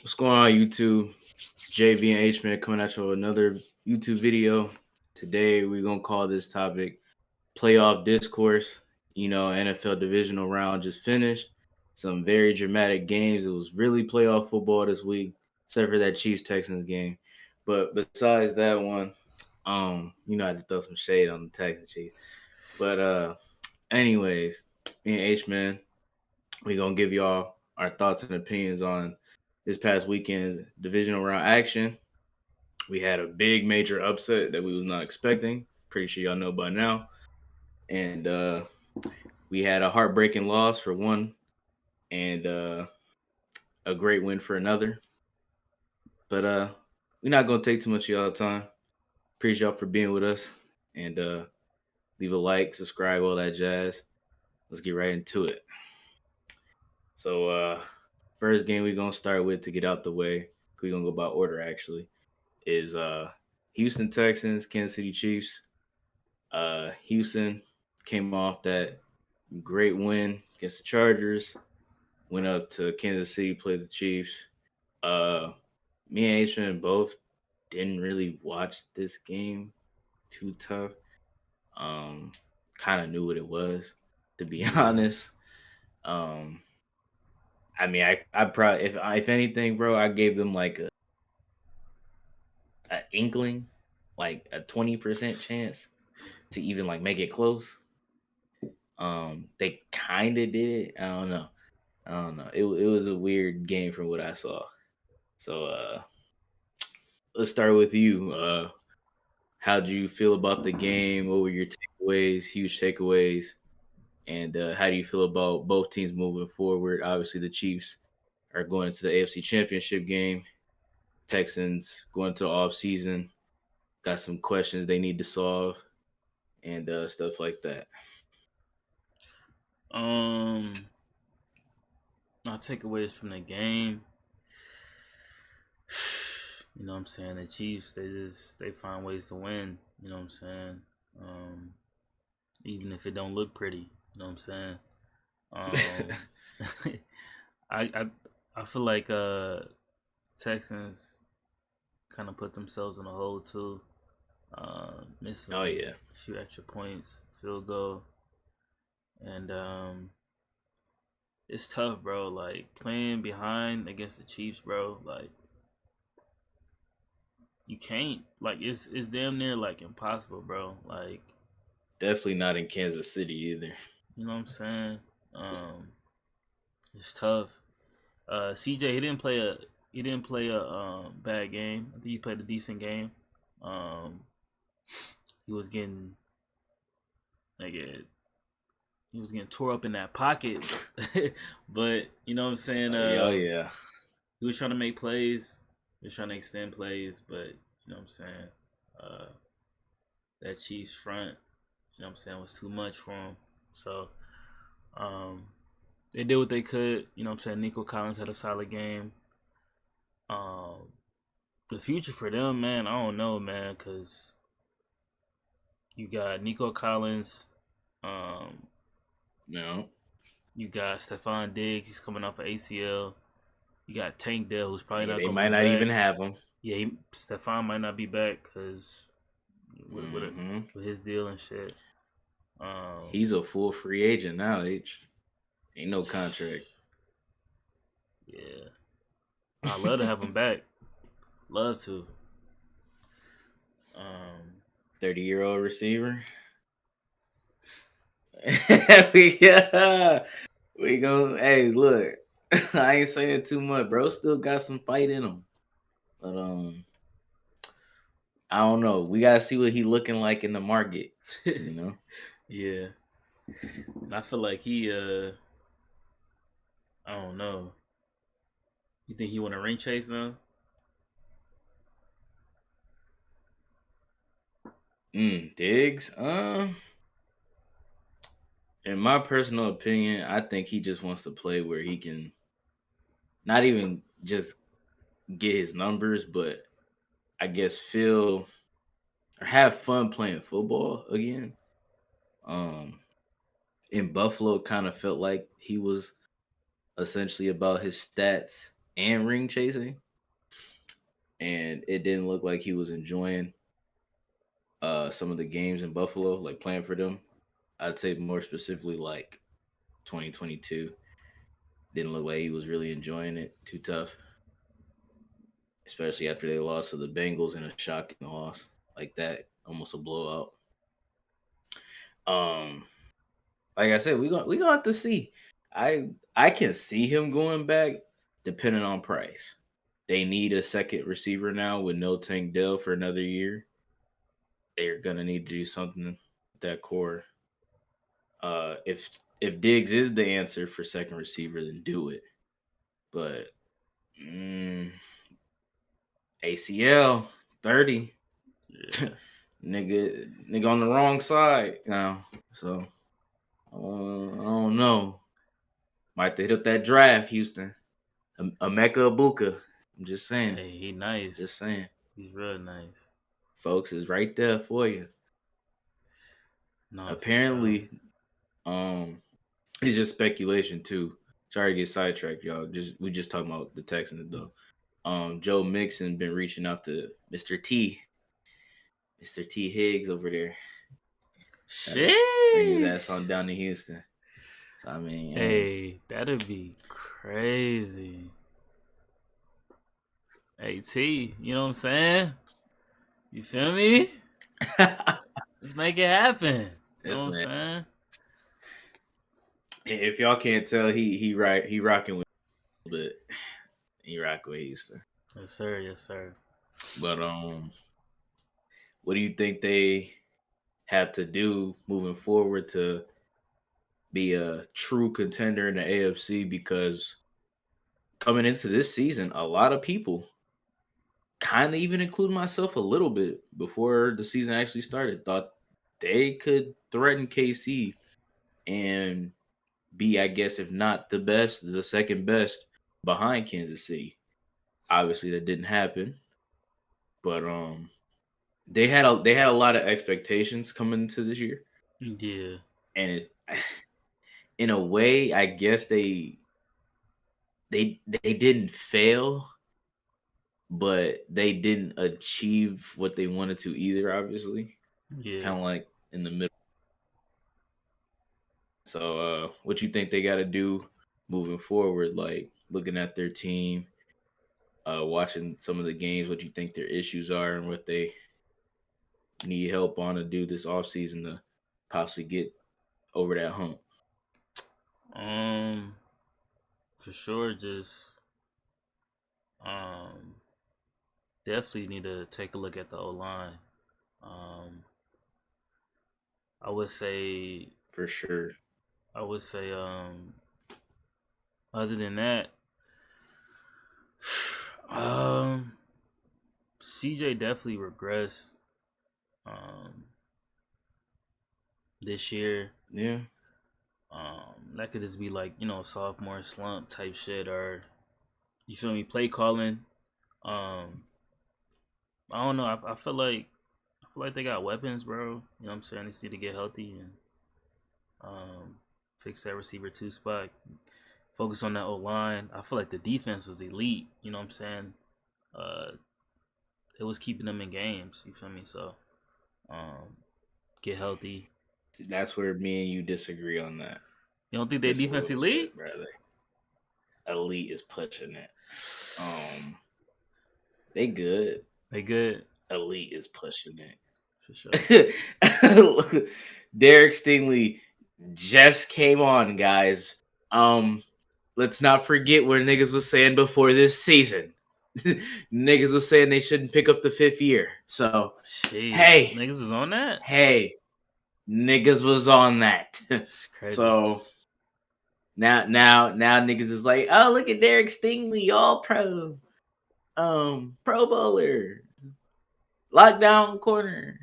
What's going on, YouTube? JB and H Man coming at you with another YouTube video. Today we're gonna call this topic playoff discourse. NFL divisional round just finished. Some very dramatic games. It was really playoff football this week, except for that Chiefs Texans game. But besides that one, I had to throw some shade on the Texans Chiefs. But anyways, me and H Man, we're gonna give y'all our thoughts and opinions on this past weekend's divisional round action. We had a big major upset that we was not expecting. Pretty sure y'all know by now. And we had a heartbreaking loss for one and a great win for another. But we're not gonna take too much of y'all time. Appreciate y'all for being with us. And leave a like, subscribe, all that jazz. Let's get right into it. So first game we're gonna start with to get out the way. We're gonna go by order actually. Is Houston Texans, Kansas City Chiefs. Houston came off that great win against the Chargers. Went up to Kansas City, played the Chiefs. Uh, Me and Adrian both didn't really watch this game too tough. Um, Kind of knew what it was, to be honest. Um, I probably if anything, bro, I gave them like a inkling, like a 20% chance to even like make it close. They kind of did it. I don't know. It was a weird game from what I saw. So let's start with you. How do you feel about the game? What were your takeaways? Huge takeaways. And how do you feel about both teams moving forward? Obviously, the Chiefs are going into the AFC Championship game. Texans going to the off season. Got some questions they need to solve and stuff like that. Um, my takeaways from the game. You know what I'm saying? The Chiefs, they find ways to win. You know what I'm saying? Um, Even if it don't look pretty. You know what I'm saying? Um, I I I feel like Texans kind of put themselves in a hole too. Missed Oh some yeah, few extra points, field goal, and it's tough, bro. Like playing behind against the Chiefs, bro. Like you can't. Like it's damn near like impossible, bro. Like definitely not in Kansas City either. you know what I'm saying? Um, it's tough. CJ he didn't play a bad game. I think he played a decent game. Um, he was getting like he was getting tore up in that pocket, but you know what I'm saying. Oh yeah. He was trying to make plays. He was trying to extend plays, but you know what I'm saying. Uh, that Chiefs front, you know what I'm saying, was too much for him. So um, they did what they could. You know what I'm saying. Nico Collins had a solid game. Um, the future for them, man, I don't know, man, because you got Nico Collins. Um, No. you got Stephon Diggs. He's coming off of ACL. You got Tank Dell, who's probably Yeah, not they gonna might be not even back. have them. Yeah, Stephon might not be back because Hmm. with his deal and shit. Um, He's a full free agent now. Ain't no contract. yeah, I love to have him back. Love to. Um, 30-year-old receiver. Yeah, we going Hey, look, I ain't saying too much, bro. Still got some fight in him, but I don't know. We gotta see what he looking like in the market. You know. yeah, and I feel like he. I don't know. You think he want a ring chase now? Diggs. In my personal opinion, I think he just wants to play where he can not even just get his numbers, but I guess feel or have fun playing football again. Um, in Buffalo, kind of felt like he was essentially about his stats. and ring chasing, and it didn't look like he was enjoying some of the games in Buffalo, like playing for them. I'd say more specifically like 2022. Didn't look like he was really enjoying it. Too tough, especially after they lost to the Bengals in a shocking loss like that, almost a blowout. Um, like I said, we gonna have to see. I can see him going back, depending on price. They need a second receiver now with no Tank Dell for another year. They're gonna need to do something with that core. If Diggs is the answer for second receiver, then do it. But mm, ACL 30, Yeah. nigga on the wrong side now. So I don't know. Might have to hit up that draft, Houston. A Mecca Abuka. I'm just saying. Hey, he nice. Just saying. He's real nice. Folks is right there for you. No, for sure. Apparently, it's just speculation too. Sorry to get sidetracked, y'all. We just talking about the Texans though. Joe Mixon been reaching out to Mr. T Higgs over there. Trying to bring his ass on Sheesh. down to Houston. So I mean, hey. Hey, that'd be crazy. Hey T, you know what I'm saying? You feel me? Let's make it happen. You know This what I'm man. saying? If y'all can't tell, he rocking with a little bit. He rocking with Houston. Yes, sir. Yes, sir. But what do you think they have to do moving forward to be a true contender in the AFC? Because coming into this season, a lot of people, kind of even including myself a little bit before the season actually started, thought they could threaten KC and be, I guess, if not the best, the second best behind Kansas City. Obviously, that didn't happen, but they had a lot of expectations coming into this year, Yeah. and it's in a way, I guess they didn't fail, but they didn't achieve what they wanted to either. Obviously, it's Yeah. kind of like in the middle. So, what you think they got to do moving forward? Like looking at their team, watching some of the games, what you think their issues are, and what they need help on to do this offseason to possibly get over that hump. Um, for sure, just um, definitely need to take a look at the O line. Um, I would say, For sure. I would say, other than that, um, CJ definitely regressed. Um, this year. Yeah. That could just be like, sophomore slump type shit, or you feel me, play calling. Um, I don't know. I feel like they got weapons, bro. You know what I'm saying? They just need to get healthy and fix that receiver two spot. Focus on that O line. I feel like the defense was elite. You know what I'm saying? Uh, it was keeping them in games. You feel me? So, get healthy. That's where me and you disagree on that. You don't think they Just a defense little elite? bit, brother. Elite is pushing it. They good. They good Elite is pushing for sure. it. Derek Stingley just came on, guys. Let's not forget where niggas was saying before this season. Niggas was saying they shouldn't pick up the fifth year. So Sheesh, hey, niggas was on that. hey, niggas was on that. It's crazy. So now niggas is like, oh, look at Derek Stingley, all pro, pro bowler, lockdown corner.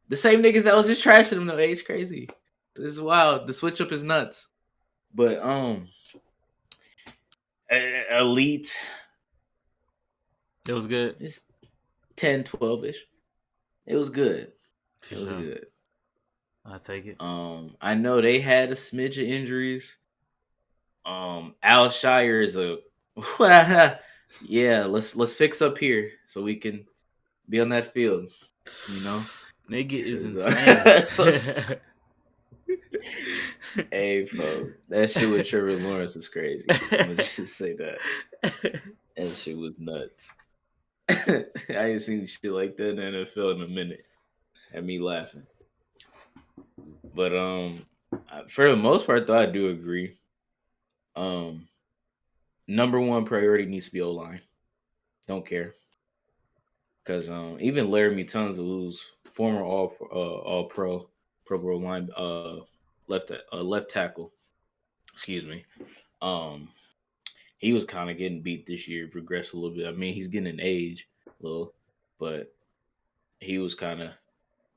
The same niggas that was just trashing him though. It's crazy. This is wild. The switch up is nuts. But elite, It was good it's 10, 12 ish. It was good. for It was sure. good. I take it. I know they had a smidge of injuries. Al Shire is a Yeah, let's fix up here so we can be on that field. You know, Nigga is says, insane. so, hey, folks, that shit with Trevor Lawrence was crazy. I'm gonna just say that that shit was nuts. I ain't seen shit like that in the NFL in a minute. Had me laughing. But for the most part, though, I do agree. Um, number one priority needs to be O line. Don't care because even Laramie Tunsil, who's former All Pro, Pro Bowl line left tackle, excuse me. Um, he was kind of getting beat this year, progressed a little bit. I mean, he's getting an age a little, but he was kind of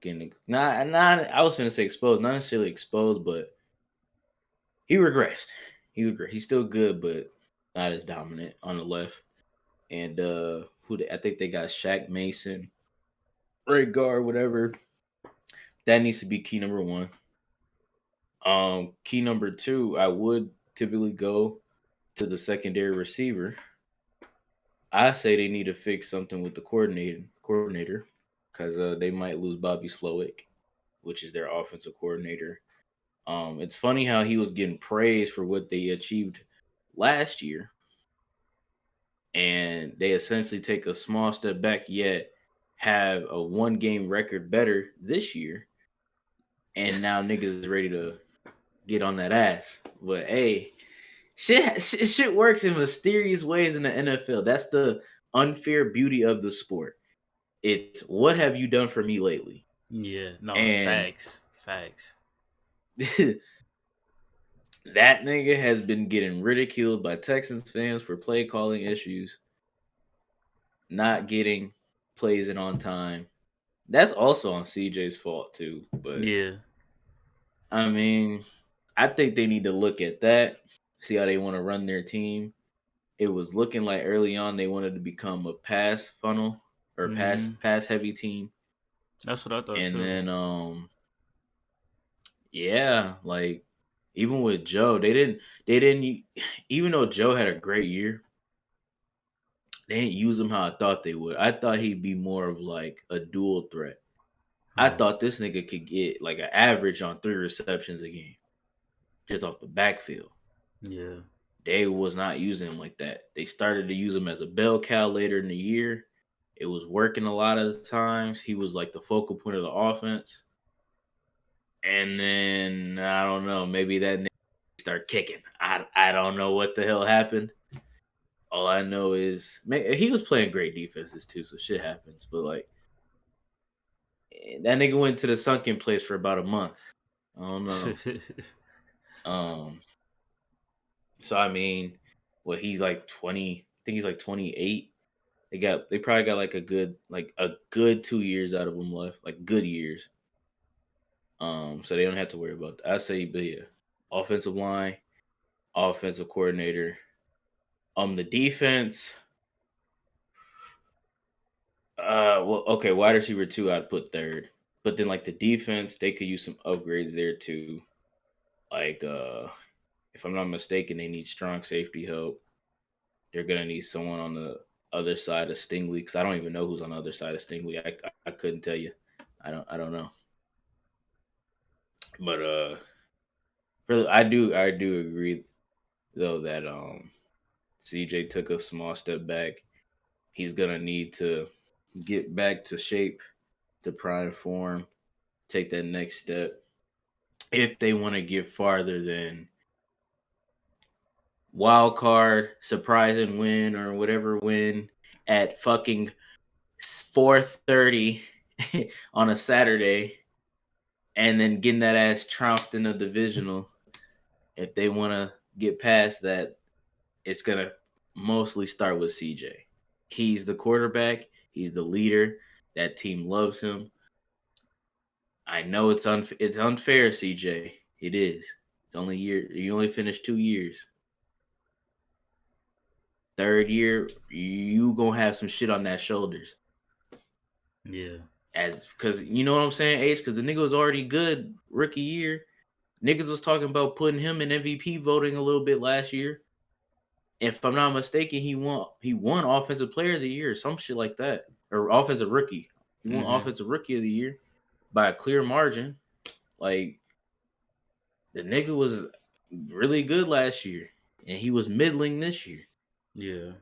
getting not. I was gonna say exposed, not necessarily exposed, but he regressed. He's still good, but not as dominant on the left. And I think they got Shaq Mason, right guard, whatever. That needs to be key number one. Key number two, I would typically go to the secondary receiver. I say they need to fix something with the coordinator, because they might lose Bobby Slowick, which is their offensive coordinator. It's funny how he was getting praised for what they achieved last year, and they essentially take a small step back, yet have a 1 game record better this year, and now niggas is ready to get on that ass. But hey, shit works in mysterious ways in the NFL. That's the unfair beauty of the sport. It's what have you done for me lately? Yeah, no, And facts. Facts. that nigga has been getting ridiculed by Texans fans for play calling issues, not getting plays in on time. That's also on CJ's fault too. But Yeah. I mean, I think they need to look at that, see how they want to run their team. It was looking like early on they wanted to become a pass funnel or Hmm. pass heavy team. That's what I thought And too. then yeah, like even with Joe, they didn't even though Joe had a great year, they didn't use him how I thought they would. I thought he'd be more of like a dual threat. I Right. thought this nigga could get like an average on 3 receptions a game just off the backfield. Yeah. They was not using him like that. They started to use him as a bell cow later in the year. It was working a lot of the times. He was like the focal point of the offense. And then I don't know, maybe that nigga start kicking. I don't know what the hell happened. All I know is he was playing great defenses too, so shit happens. But like that nigga went to the sunken place for about a month. I don't know. Um, so I mean, well, he's like 20. I think he's like 28. They probably got like a good 2 years out of him left, like good years. So they don't have to worry about that. I say, but yeah, offensive line, offensive coordinator. The defense. Well, okay, wide receiver two, I'd put third. But then like the defense, they could use some upgrades there too. Like if I'm not mistaken, they need strong safety help. They're gonna need someone on the other side of Stingley because I don't even know who's on the other side of Stingley. I couldn't tell you. I don't know. But I do agree though that CJ took a small step back. He's gonna need to get back to shape, to prime form, take that next step if they want to get farther than wild card, surprise and win or whatever win at fucking 4:30 on a Saturday, and then getting that ass trounced in a divisional. If they want to get past that, it's gonna mostly start with CJ. He's the quarterback. He's the leader. That team loves him. I know it's unfair, CJ. It is. It's only year. You only finished 2 years. Third year, you gonna have some shit on that shoulders. Yeah. As because you know what I'm saying, H. Because the nigga was already good rookie year. Niggas was talking about putting him in MVP voting a little bit last year, If I'm not mistaken, he won Offensive Player of the Year, some shit like that, or Offensive Rookie. He won Offensive Rookie of the Year by a clear margin. Like the nigga was really good last year, and he was middling this year. Yeah.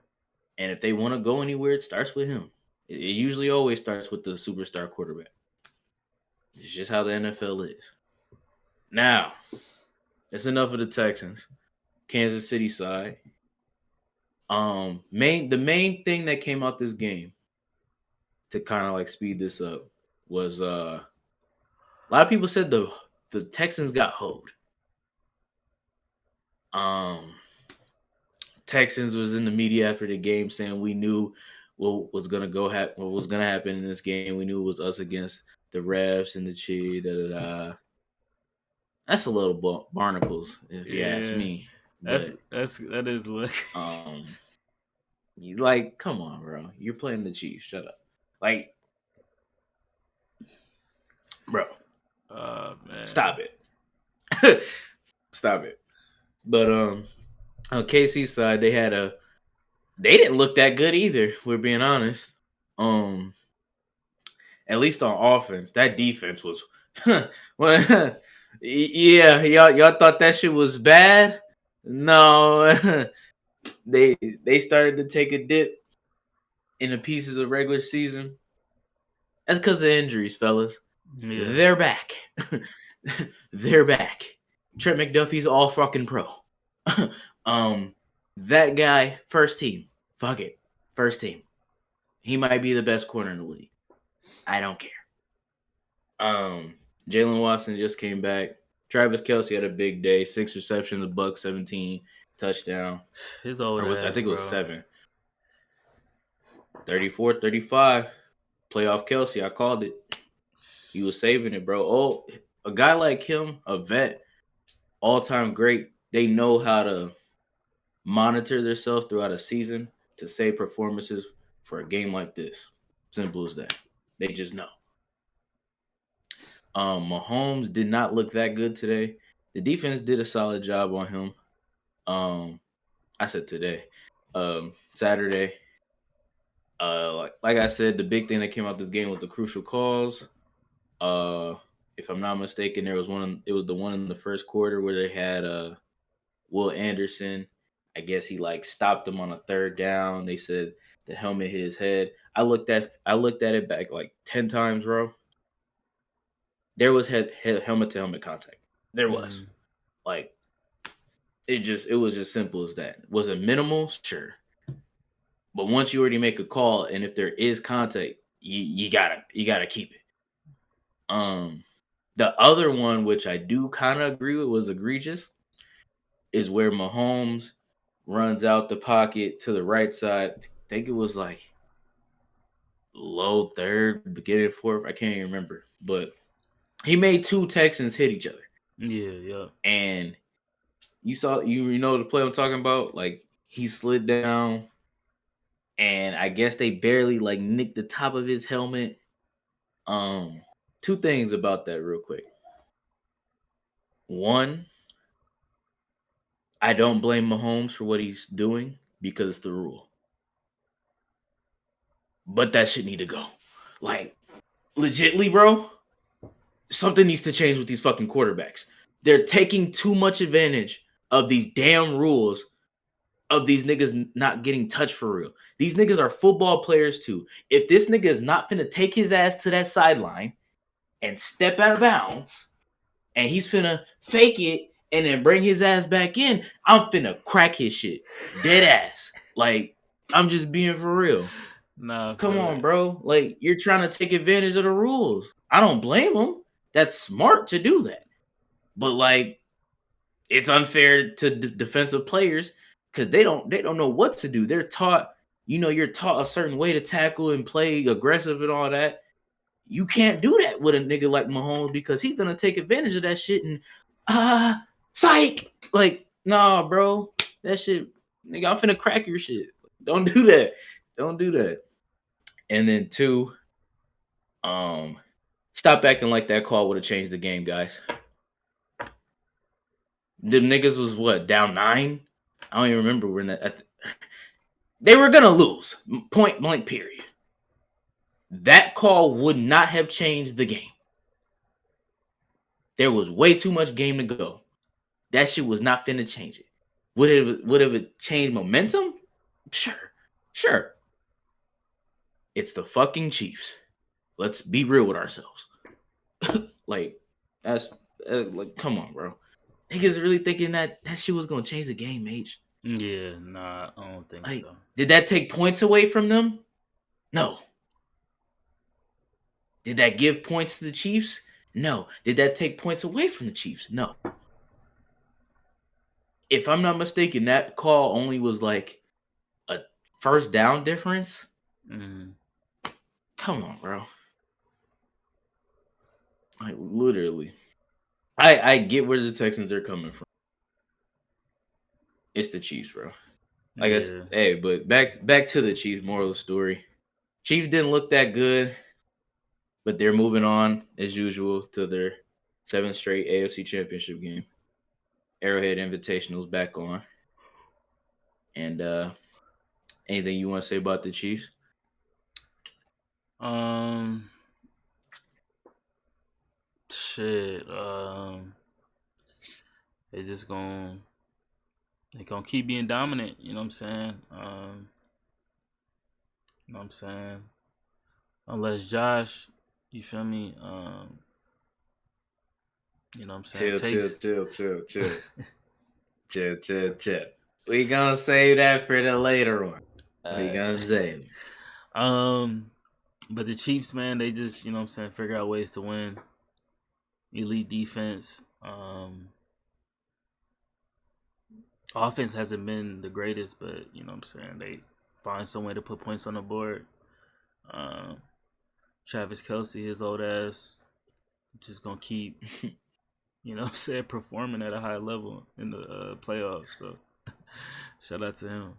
And if they want to go anywhere, it starts with him. It usually always starts with the superstar quarterback. It's just how the NFL is. Now, that's enough of the Texans. Kansas City side. The main thing that came out this game to kind of like speed this up was a lot of people said the Texans got hoed. Texans was in the media after the game saying we knew what was gonna happen in this game. We knew it was us against the refs and the Chi. Da, da, da. That's a little barnacles, if you ask me. But that is look. you like, come on, bro. You're playing the Chiefs. Shut up. Like, bro. Man. Stop it. Stop it. But on KC side, they didn't look that good either, we're being honest. At least on offense. That defense was well, yeah, y'all thought that shit was bad? No. they started to take a dip in the pieces of regular season. That's because of injuries, fellas. Yeah. They're back. They're back. Trent McDuffie's all fucking pro. That guy, first team. Fuck it. First team. He might be the best corner in the league. I don't care. Jalen Watson just came back. Travis Kelce had a big day. 6 receptions, $117, touchdown. His old ass, I think it was 7. 34-35. Playoff Kelce. I called it. He was saving it, bro. Oh, a guy like him, a vet, all-time great, they know how to monitor themselves throughout a season to save performances for a game like this. Simple as that. They just know. Mahomes did not look that good today. The defense did a solid job on him. I said today. Saturday. Like I said, the big thing that came out this game was the crucial calls. If I'm not mistaken, it was the one in the first quarter where they had Will Anderson. I guess he like stopped him on a third down. They said the helmet hit his head. I looked at it back like 10 times, bro. There was helmet to helmet contact. There was. Like it was just simple as that. Was it minimal? Sure. But once you already make a call, and if there is contact, you gotta keep it. The other one, which I do kind of agree with, was egregious, is where Mahomes runs out the pocket to the right side. I think it was like low third, beginning fourth. I can't even remember, but he made 2 Texans hit each other. Yeah. And you know the play I'm talking about. Like he slid down, and I guess they barely like nicked the top of his helmet. 2 things about that real quick. One, I don't blame Mahomes for what he's doing because it's the rule. But that shit need to go. Like, legitly, bro, something needs to change with these fucking quarterbacks. They're taking too much advantage of these damn rules of these niggas not getting touched for real. These niggas are football players too. If this nigga is not finna take his ass to that sideline and step out of bounds, and he's finna fake it and then bring his ass back in, I'm finna crack his shit. Dead ass. Like, I'm just being for real. Nah, come on, bro. Like, you're trying to take advantage of the rules. I don't blame him. That's smart to do that. But like, it's unfair to defensive players because they don't know what to do. They're taught, you're taught a certain way to tackle and play aggressive and all that. You can't do that with a nigga like Mahomes because he's gonna take advantage of that shit and psych. Like, nah, bro. That shit, nigga, I'm finna crack your shit. Don't do that. Don't do that. And then 2, stop acting like that call would have changed the game, guys. Them niggas was what, down 9? I don't even remember when that. They were gonna lose. Point blank. Period. That call would not have changed the game. There was way too much game to go. That shit was not finna change it. Would it change momentum? Sure. It's the fucking Chiefs. Let's be real with ourselves. Like that's like, come on, bro. Niggas really thinking that shit was gonna change the game, H. Yeah, nah, I don't think Like, so. did that take points away from them? No. Did that give points to the Chiefs? No. Did that take points away from the Chiefs? No. If I'm not mistaken, that call only was like a first down difference. Mm. Come on, bro. Like literally. I get where the Texans are coming from. It's the Chiefs, bro. I guess Yeah. hey, but back to the Chiefs moral of the story. Chiefs didn't look that good, but they're moving on as usual to their seventh straight AFC Championship game. Arrowhead Invitational's back on. And anything you want to say about the Chiefs? Um. Shit. They just gonna keep being dominant. You know what I'm saying? You know what I'm saying? Unless Josh, you feel me? You know what I'm saying? Chill, chill, Takes. chill, chill, chill. Chill. We gonna save that for the later one. We uh, gonna save. um, but the Chiefs, man, they just, you know what I'm saying, figure out ways to win. Elite defense. Offense hasn't been the greatest, but you know what I'm saying, they find some way to put points on the board. Um, Travis Kelce, his old ass, just gonna keep, you know what I'm saying, performing at a high level in the playoffs. So shout out to him.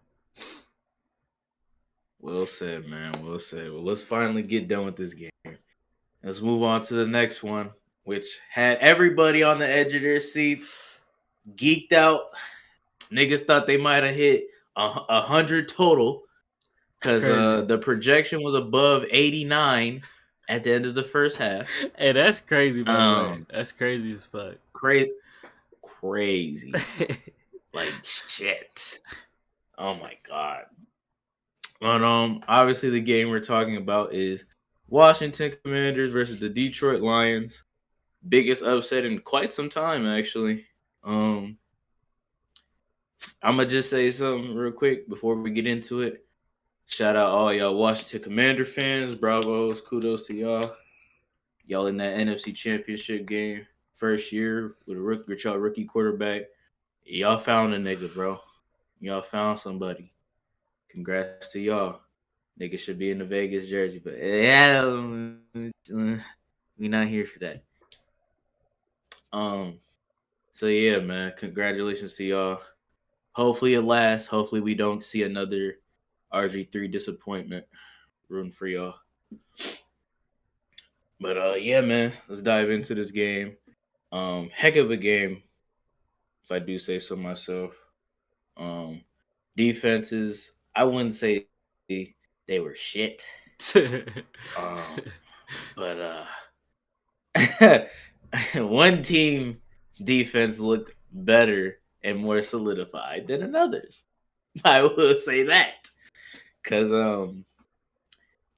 Well said, man. Well said. Well, let's finally get done with this game. Let's move on to the next one, which had everybody on the edge of their seats, geeked out. Niggas thought they might have hit 100 total It's because crazy. the projection was above 89 at the end of the first half. Hey, that's crazy, by the way. Um, That's crazy as fuck. crazy, like shit. Oh my god. But obviously the game we're talking about is Washington Commanders versus the Detroit Lions. Biggest upset in quite some time, actually. I'm gonna just say something real quick before we get into it. Shout out all y'all Washington Commander fans. Bravos, kudos to y'all. Y'all in that NFC Championship game, first year with y'all rookie quarterback. Y'all found a nigga, bro. Y'all found somebody. Congrats to y'all. Nigga should be in the Vegas jersey, but yeah, we not here for that. Um, so yeah, man, congratulations to y'all. Hopefully it lasts. Hopefully we don't see another RG3 disappointment. Rooting for y'all. But yeah, man, let's dive into this game. Heck of a game, if I do say so myself. Um, defenses, I wouldn't say they were shit. Um, but one team's defense looked better and more solidified than another's. I will say that. Cause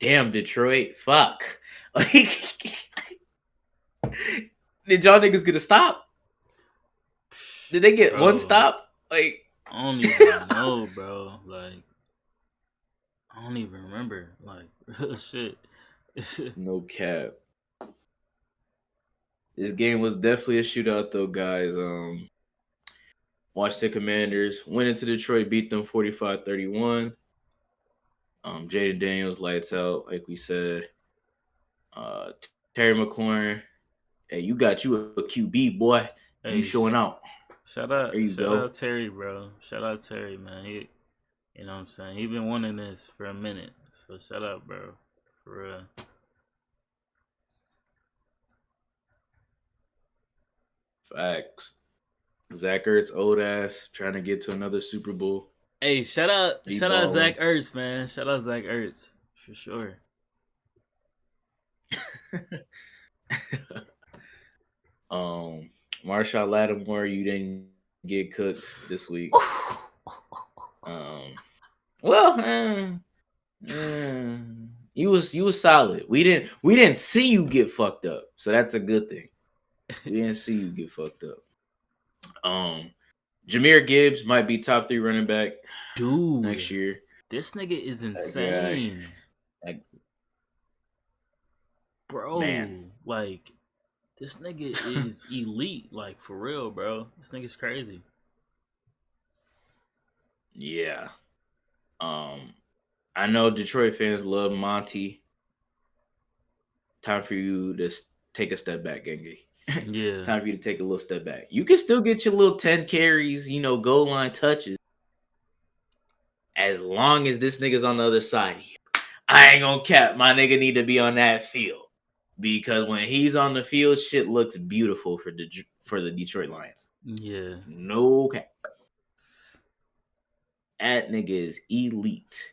damn Detroit, fuck. Like did y'all niggas get a stop? Did they get one Bro, stop? Like I don't even know, bro. Like, I don't even remember. Like, real shit. no cap. This game was definitely a shootout though, guys. Washington Commanders went into Detroit, beat them 45-31. Jaden Daniels lights out, like we said. Uh, Terry McLaurin, hey, you got you a QB, boy. You Hey, showing out. There you shout go. out Terry, bro. Shout out Terry, man. You know what I'm saying? He been wanting this for a minute. So shout out, bro. For real. Facts. Zach Ertz, old ass, trying to get to another Super Bowl. Hey, shout He out balling. Zach Ertz, man. Shout out Zach Ertz for sure. um, Marshawn Lattimore, you didn't get cooked this week. Um, well, you was solid. We didn't see you get fucked up, so that's a good thing. We didn't see you get fucked up. Um, Jahmyr Gibbs might be top 3 running back next Dude, year. this nigga is That guy, insane. that man, Bro, like this nigga is elite, like for real, bro. This nigga's crazy. yeah. Um, I know Detroit fans love Monty. Time for you to take a step back, Gengi. Yeah. Time for you to take a little step back. You can still get your little 10 carries, goal line touches, as long as this nigga's on the other side here. I ain't gonna cap. My nigga need to be on that field. Because when he's on the field, shit looks beautiful for the Detroit Lions. Yeah. No cap. That nigga is elite.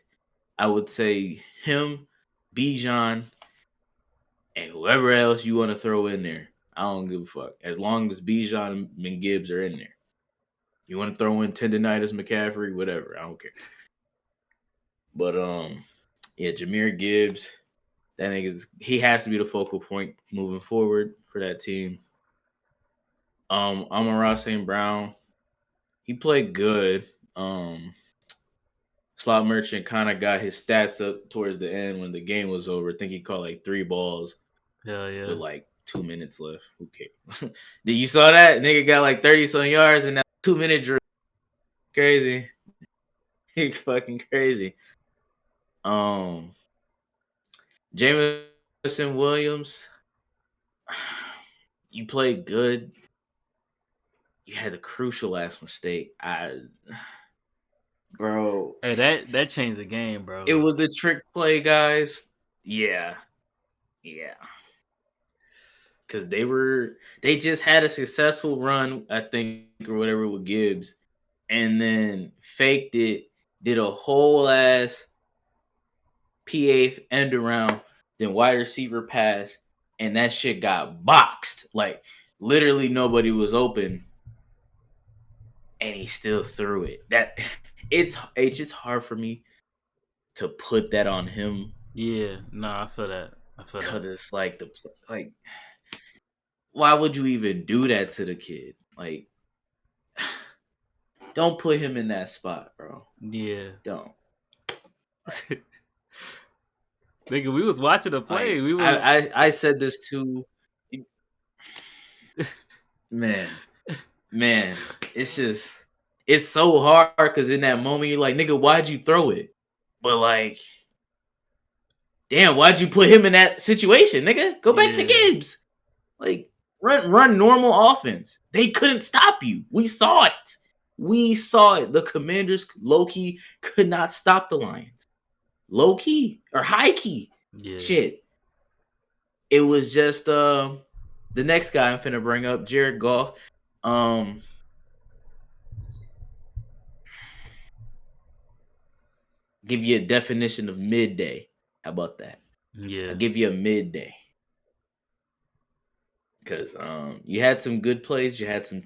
I would say him, Bijan, and whoever else you want to throw in there. I don't give a fuck. As long as Bijan and Gibbs are in there. You want to throw in tendonitis McCaffrey, whatever. I don't care. But yeah, Jahmyr Gibbs, that he has to be the focal point moving forward for that team. Amon-Ra St. Brown, he played good. Slot Merchant kind of got his stats up towards the end when the game was over. I think he caught like 3 balls Hell with yeah. like 2 minutes left. Who cares? Did you saw that? Nigga got like 30 some yards and that 2-minute drill. Crazy. He fucking crazy. Jameson Williams, you played good. You had a crucial ass mistake. Bro, Hey, that changed the game, it bro. was the trick play, guys. Yeah. Because they just had a successful run, I think, or whatever with Gibbs, and then faked it, did a whole ass PA end around, then wide receiver pass, and that shit got boxed. Like literally nobody was open, and he still threw it. That it's just hard for me to put that on him Yeah, nah, I feel that. because it's like why would you even do that to the kid? Like, don't put him in that spot, bro. Yeah. Don't. Nigga, we was watching the play. Like We was I said this to man. It's so hard because in that moment you're like, nigga, why'd you throw it? But like, damn, why'd you put him in that situation, nigga? Go back to yeah. Gibbs. Like, run normal offense. They couldn't stop you. We saw it. The Commanders low key could not stop the Lions. Low key or high key. Yeah. Shit. It was just the next guy I'm finna bring up, Jared Goff. Give you a definition of midday. How about that? Yeah. I'll give you a midday. Because you had some good plays, you had some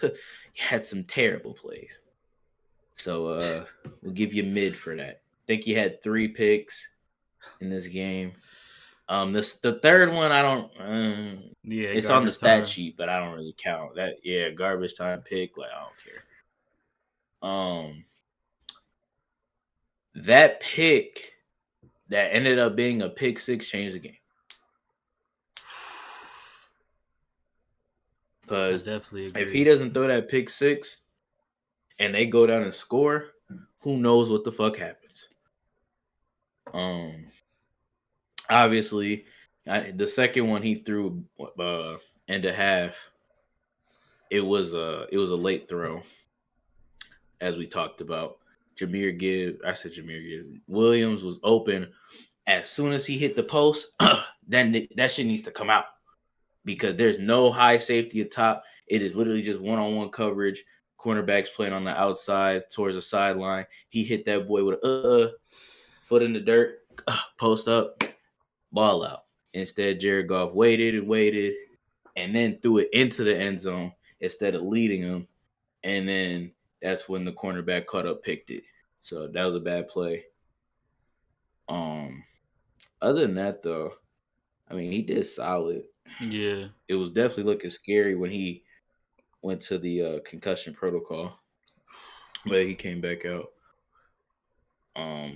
you had some terrible plays. So we'll give you mid for that. I think you had 3 picks in this game. The third one I don't. Yeah, It's on the garbage stat time. sheet, but I don't really count that. Yeah, garbage time pick. Like I don't care. That pick that ended up being a pick 6 changed the game. I Because definitely if he agree. doesn't throw that pick 6 and they go down and score, who knows what the fuck happens? Obviously, the second one he threw end of half. It was a late throw, as we talked about. Jahmyr Gibbs. Williams was open. As soon as he hit the post, then that shit needs to come out because there's no high safety at top. It is literally just one-on-one coverage. cornerback's playing on the outside towards the sideline. He hit that boy with a foot in the dirt, post up, ball out. Instead, Jared Goff waited and waited, and then threw it into the end zone instead of leading him. And then that's when the cornerback caught up, picked it. So that was a bad play. Um, Other than that, though, I mean, he did solid. Yeah. It was definitely looking scary when he went to the concussion protocol, but he came back out. But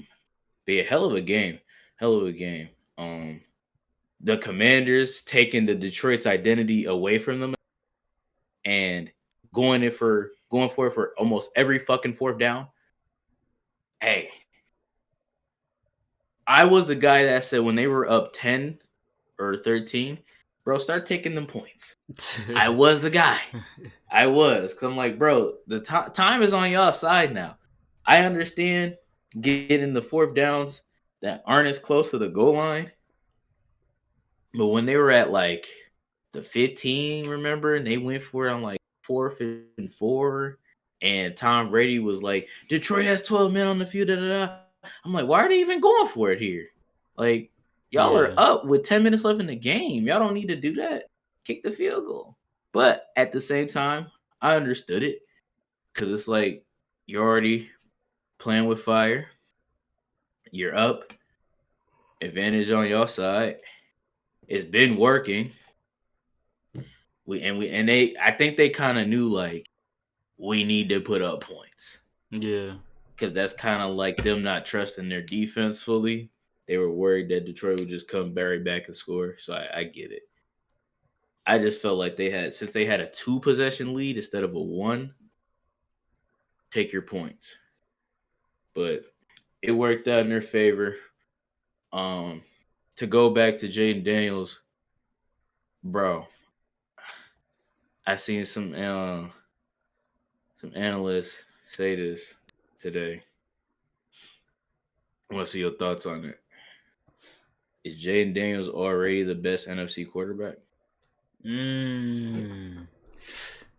yeah, hell of a game. The Commanders taking the Detroit's identity away from them and going for it for almost every fucking fourth down. Hey, I was the guy that said when they were up 10 or 13, bro, start taking them points. I was the guy. I was, because I'm like, bro, the time is on y'all side now. I understand getting the fourth downs that aren't as close to the goal line, but when they were at like the 15, remember, and they went for it on like 4th and 4, and Tom Brady was like, Detroit has 12 men on the field. Da, da, da. I'm like, why are they even going for it here? Like, y'all are Yeah. up with 10 minutes left in the game. Y'all don't need to do that. Kick the field goal. But at the same time, I understood it because it's like you're already playing with fire. You're up. Advantage on your side. It's been working. I think they kind of knew like we need to put up points Yeah. because that's kind of like them not trusting their defense fully. They were worried that Detroit would just come bury back and score. So I get it. I just felt like since they had a 2 possession lead instead of a 1, take your points. But it worked out in their favor. To go back to Jaden Daniels, bro, I seen some analysts say this today. I want to see your thoughts on it. Is Jaden Daniels already the best NFC quarterback?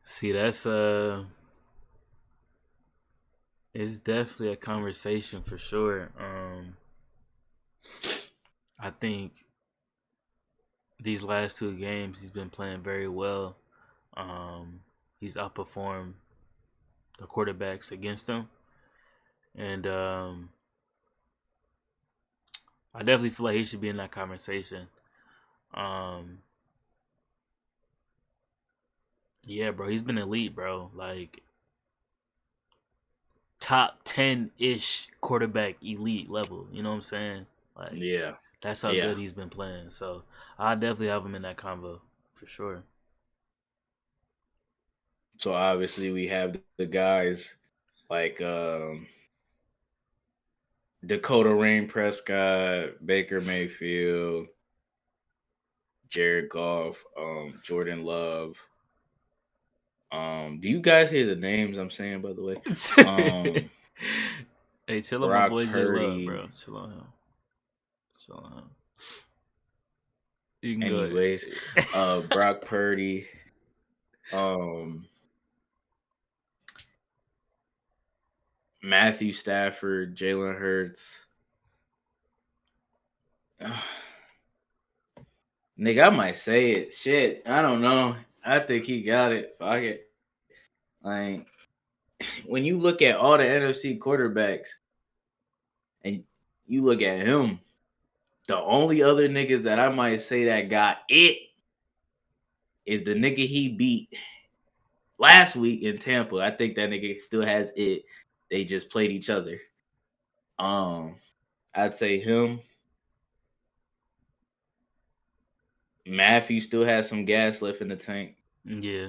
See, that's it's definitely a conversation for sure. I think these last 2 games he's been playing very well. He's outperformed the quarterbacks against him, and I definitely feel like he should be in that conversation. Um, yeah, bro, he's been elite, bro. Like top 10-ish quarterback elite level. You know what I'm saying? Like Yeah. that's how Yeah. good he's been playing. So I definitely have him in that convo for sure. So obviously we have the guys like Dakota Rain Prescott, Baker Mayfield, Jared Goff, Jordan Love. Do you guys hear the names I'm saying, by the way? Hey, chill on my Brock boy J Love, Purdy. bro. Chill on him. Chill on him. You can go Anyways, ahead. Brock Purdy. Matthew Stafford, Jalen Hurts. Nigga, I might say it. Shit, I don't know. I think he got it. Fuck it. Like, when you look at all the NFC quarterbacks and you look at him, the only other niggas that I might say that got it is the nigga he beat last week in Tampa. I think that nigga still has it. They just played each other. I'd say him. Matthew still has some gas left in the tank. Yeah.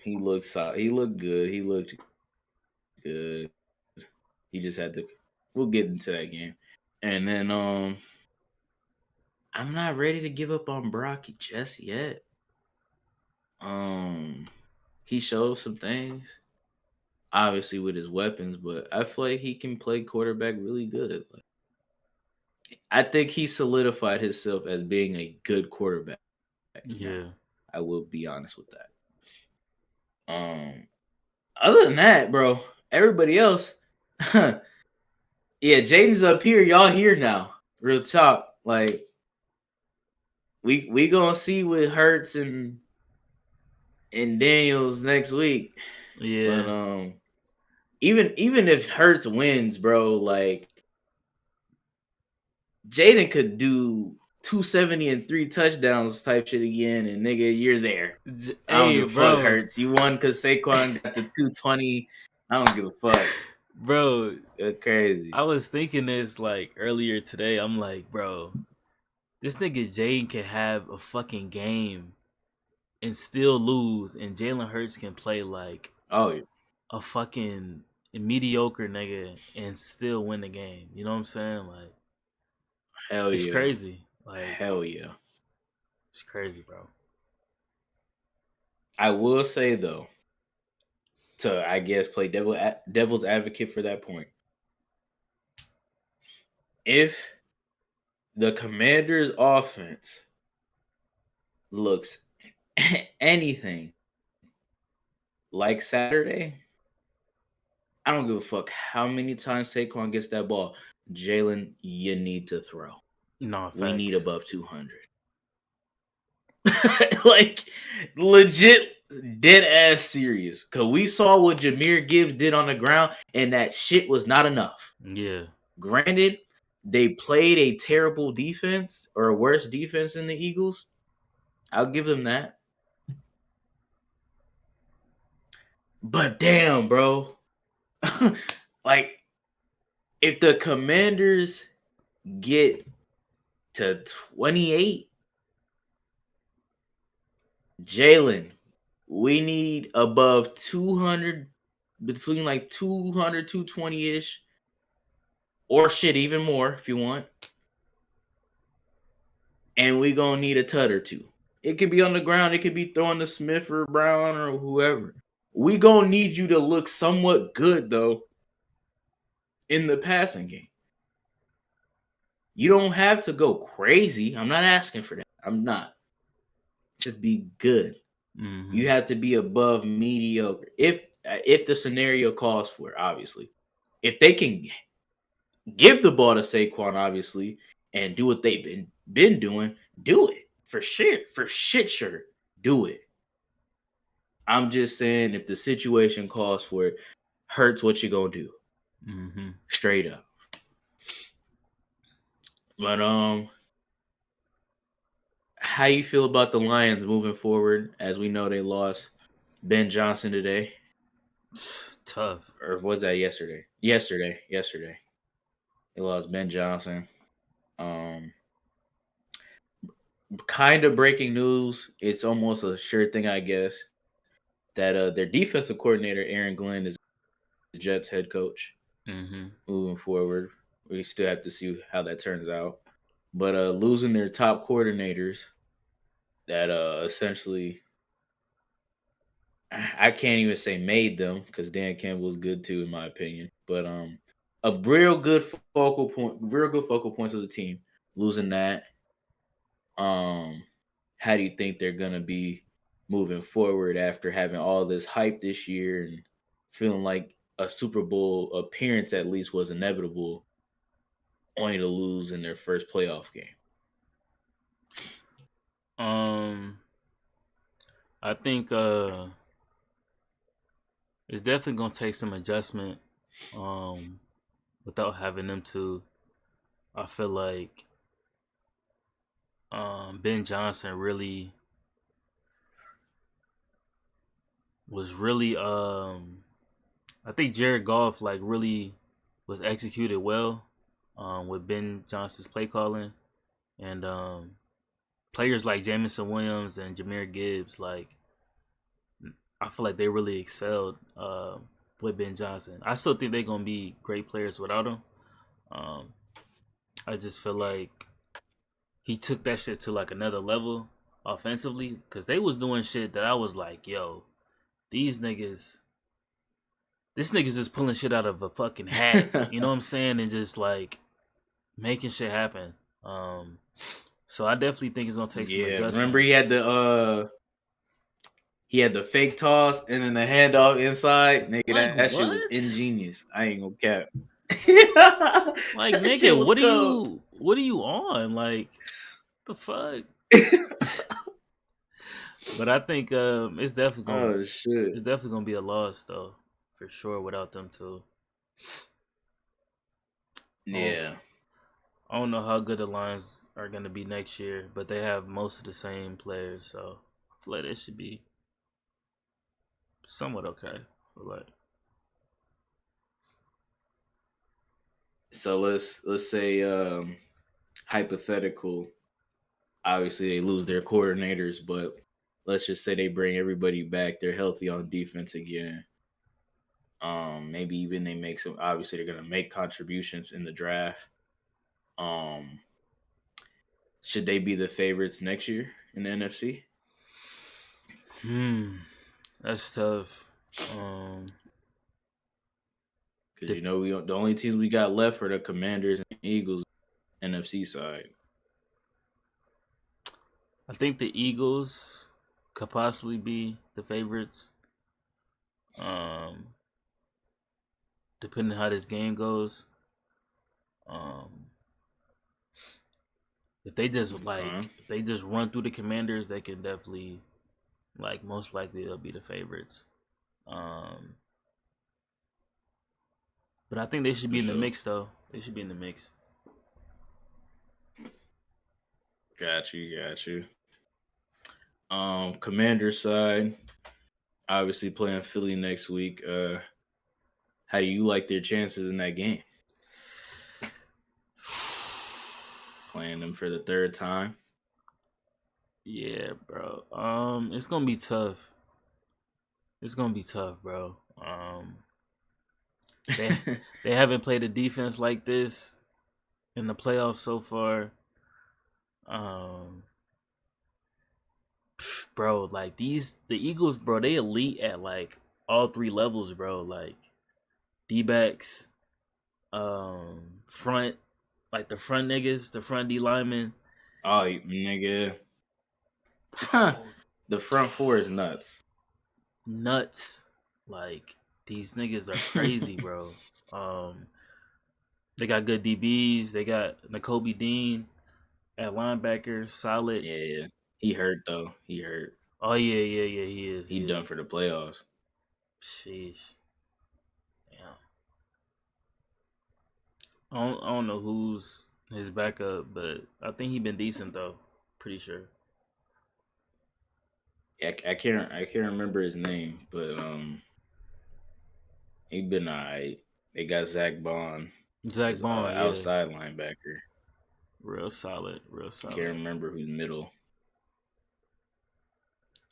He looked solid. He looked good. He looked good. He just had to. We'll get into that game, and then I'm not ready to give up on Brock just yet. He showed some things, obviously with his weapons, but I feel like he can play quarterback really good. Like, I think he solidified himself as being a good quarterback. Now, Yeah. I will be honest with that. Other than that, bro, everybody else, yeah, Jaden's up here. Y'all here now. Real talk. Like we gonna see what Hurts and Daniels next week. But Yeah, even if Hurts wins, bro, like Jaden could do 270 and 3 touchdowns type shit again, and nigga, you're there. I don't Hey, give a fuck, bro, Hurts. You won because Saquon got the 220. I don't give a fuck. bro. You're crazy. I was thinking this like earlier today. I'm like, bro, this nigga Jaden can have a fucking game and still lose, and Jalen Hurts can play like Oh, yeah. a fucking mediocre nigga and still win the game. You know what I'm saying? Like, Hell it's yeah. crazy. Like, Hell yeah. it's crazy, bro. I will say, though, to, I guess, play devil's advocate for that point. If the Commanders' offense looks anything like Saturday, I don't give a fuck how many times Saquon gets that ball. Jalen, you need to throw. No We need facts. above 200. Like, legit, dead ass serious. Because we saw what Jahmyr Gibbs did on the ground, and that shit was not enough. Yeah. Granted, they played a terrible defense or a worse defense than the Eagles. I'll give them that. But damn, bro. Like, if the Commanders get to 28, Jalen, we need above 200, between like 200, 220 ish, or shit, even more if you want. And we gonna need a tut or two. It can be on the ground, it could be throwing to Smith or Brown or whoever. We gonna need you to look somewhat good though in the passing game. You don't have to go crazy. I'm not asking for that. I'm not. Just be good. Mm-hmm. You have to be above mediocre. If the scenario calls for it, obviously. If they can give the ball to Saquon, obviously, and do what they've been doing, do it. For shit. For shit sure. Do it. I'm just saying if the situation calls for it, Hurts what you gonna do. Mm-hmm. Straight up. But how you feel about the Lions moving forward? As we know, they lost Ben Johnson today, Tough. or was that yesterday? Yesterday. They lost Ben Johnson. Um, kind of breaking news. It's almost a sure thing, I guess, that their defensive coordinator Aaron Glenn is the Jets head coach Mm-hmm. moving forward. We still have to see how that turns out. But losing their top coordinators that essentially I can't even say made them because Dan Campbell's good too, in my opinion. But a real good focal points of the team. Losing that, how do you think they're gonna be moving forward after having all this hype this year and feeling like a Super Bowl appearance at least was inevitable, only to lose in their first playoff game? Um, I think it's definitely gonna take some adjustment. Um, without having them to, I feel like Ben Johnson really was really I think Jared Goff like really was executed well with Ben Johnson's play calling and players like Jamison Williams and Jahmyr Gibbs, like I feel like they really excelled with Ben Johnson. I still think they're gonna be great players without him. Um, I just feel like he took that shit to like another level offensively because they was doing shit that I was like, yo, these niggas, this niggas just pulling shit out of a fucking hat. You know what I'm saying? And just like making shit happen. So I definitely think it's gonna take some Yeah, remember adjustment. he had the He had the fake toss and then the handoff inside. Nigga, Like that shit was what? ingenious. I ain't gonna cap. Like That shit nigga, was cold. what are you on? Like the fuck? But I think Oh shit. it's definitely gonna be a loss though, for sure. Without them two, oh, Yeah. I don't know how good the Lions are gonna be next year, but they have most of the same players, so I feel like they should be somewhat okay. I feel like So let's say hypothetical. Obviously they lose their coordinators, but let's just say they bring everybody back. They're healthy on defense again. Maybe even they make some. Obviously, they're gonna make contributions in the draft. Um, should they be the favorites next year in the NFC? that's tough. Because The, you know the only teams we got left are the Commanders and Eagles, NFC side. I think the Eagles could possibly be the favorites. Um, Depending on how this game goes. Um, Okay. if they just run through the Commanders, they can definitely most likely they'll be the favorites. Um, but I think they should For be in the sure. mix though. They should be in the mix. Got you. Got you. Commander side, obviously playing Philly next week. How do you like their chances in that game? Playing them for the third time. Yeah, bro. It's gonna be tough. It's gonna be tough, bro. They they haven't played a defense like this in the playoffs so far. Um, bro, like the Eagles, bro, they elite at like all three levels, bro. Like D backs, front, like the front niggas, the front D linemen. Oh, nigga. Bro, The front four is nuts. nuts. Like these niggas are crazy, bro. Um, they got good DBs. They got N'Kobe Dean at linebacker, solid. Yeah. He hurt though. He hurt. Oh yeah. He is. He He done is. for the playoffs. Sheesh. Yeah. I don't know who's his backup, but I think he been decent though. Pretty sure. I can't remember his name, but he been alright. They got Zach Bond Zach as Bond, yeah. outside linebacker. Real solid. Real I can't solid. remember who's middle.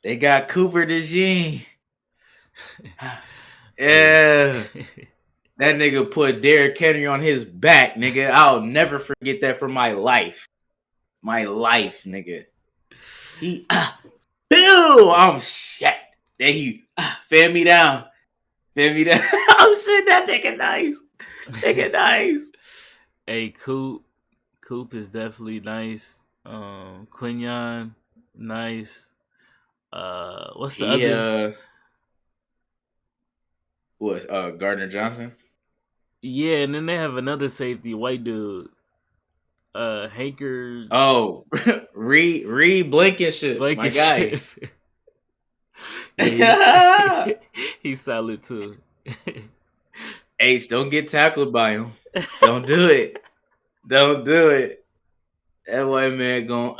They got Cooper DeJean. Hey. Yeah. That nigga put Derrick Henry on his back, nigga. I'll never forget that for my life. My life, nigga. He Bill, I'm shit. Then he fan me down. Fan me down. Oh shit, that nigga nice. Nigga nice. Hey, Coop is definitely nice. Quinion, nice. What's the He other? what Gardner Johnson? Yeah, and then they have another safety, white dude. Hanker Oh, Reed Blankenship, my guy. Blankenship. Yeah, he's solid too. H, don't get tackled by him. Don't do it. Don't do it. That white man going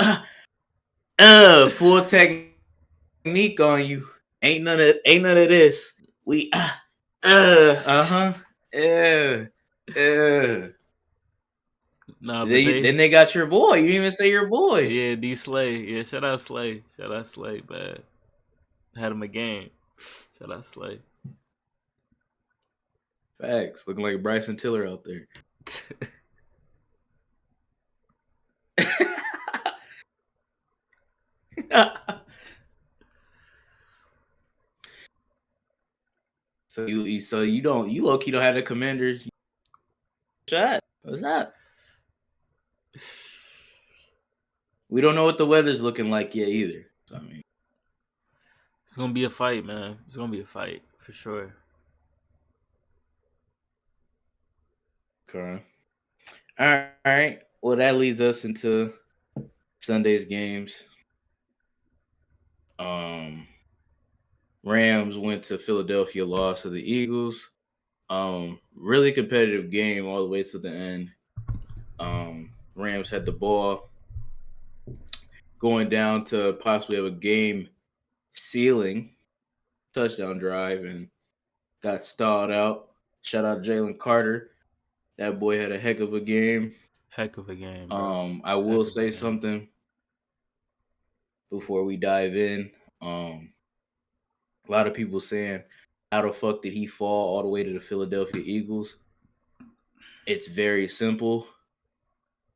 full technique on you. Ain't none of this. We uh-huh. Yeah. Yeah. Nah, but Then they got your boy. You didn't even say your boy. yeah, D Slay. Yeah, shout out Slay. Shout out Slay, man. Had him a game. Shout out Slay. Facts. Looking like Bryson Tiller out there. So you low key don't have the Commanders shot. What's that? We don't know what the weather's looking like yet either. So I mean, It's gonna be a fight, man. It's gonna be a fight for sure. Okay. All right. Well, that leads us into Sunday's games. Um, Rams went to Philadelphia, lost to the Eagles. Really competitive game all the way to the end. Rams had the ball going down to possibly have a game sealing touchdown drive and got stalled out. Shout out Jalen Carter. That boy had a heck of a game. Heck of a game, bro. I will Heck of a say game. something before we dive in. A lot of people saying, how the fuck did he fall all the way to the Philadelphia Eagles? It's very simple.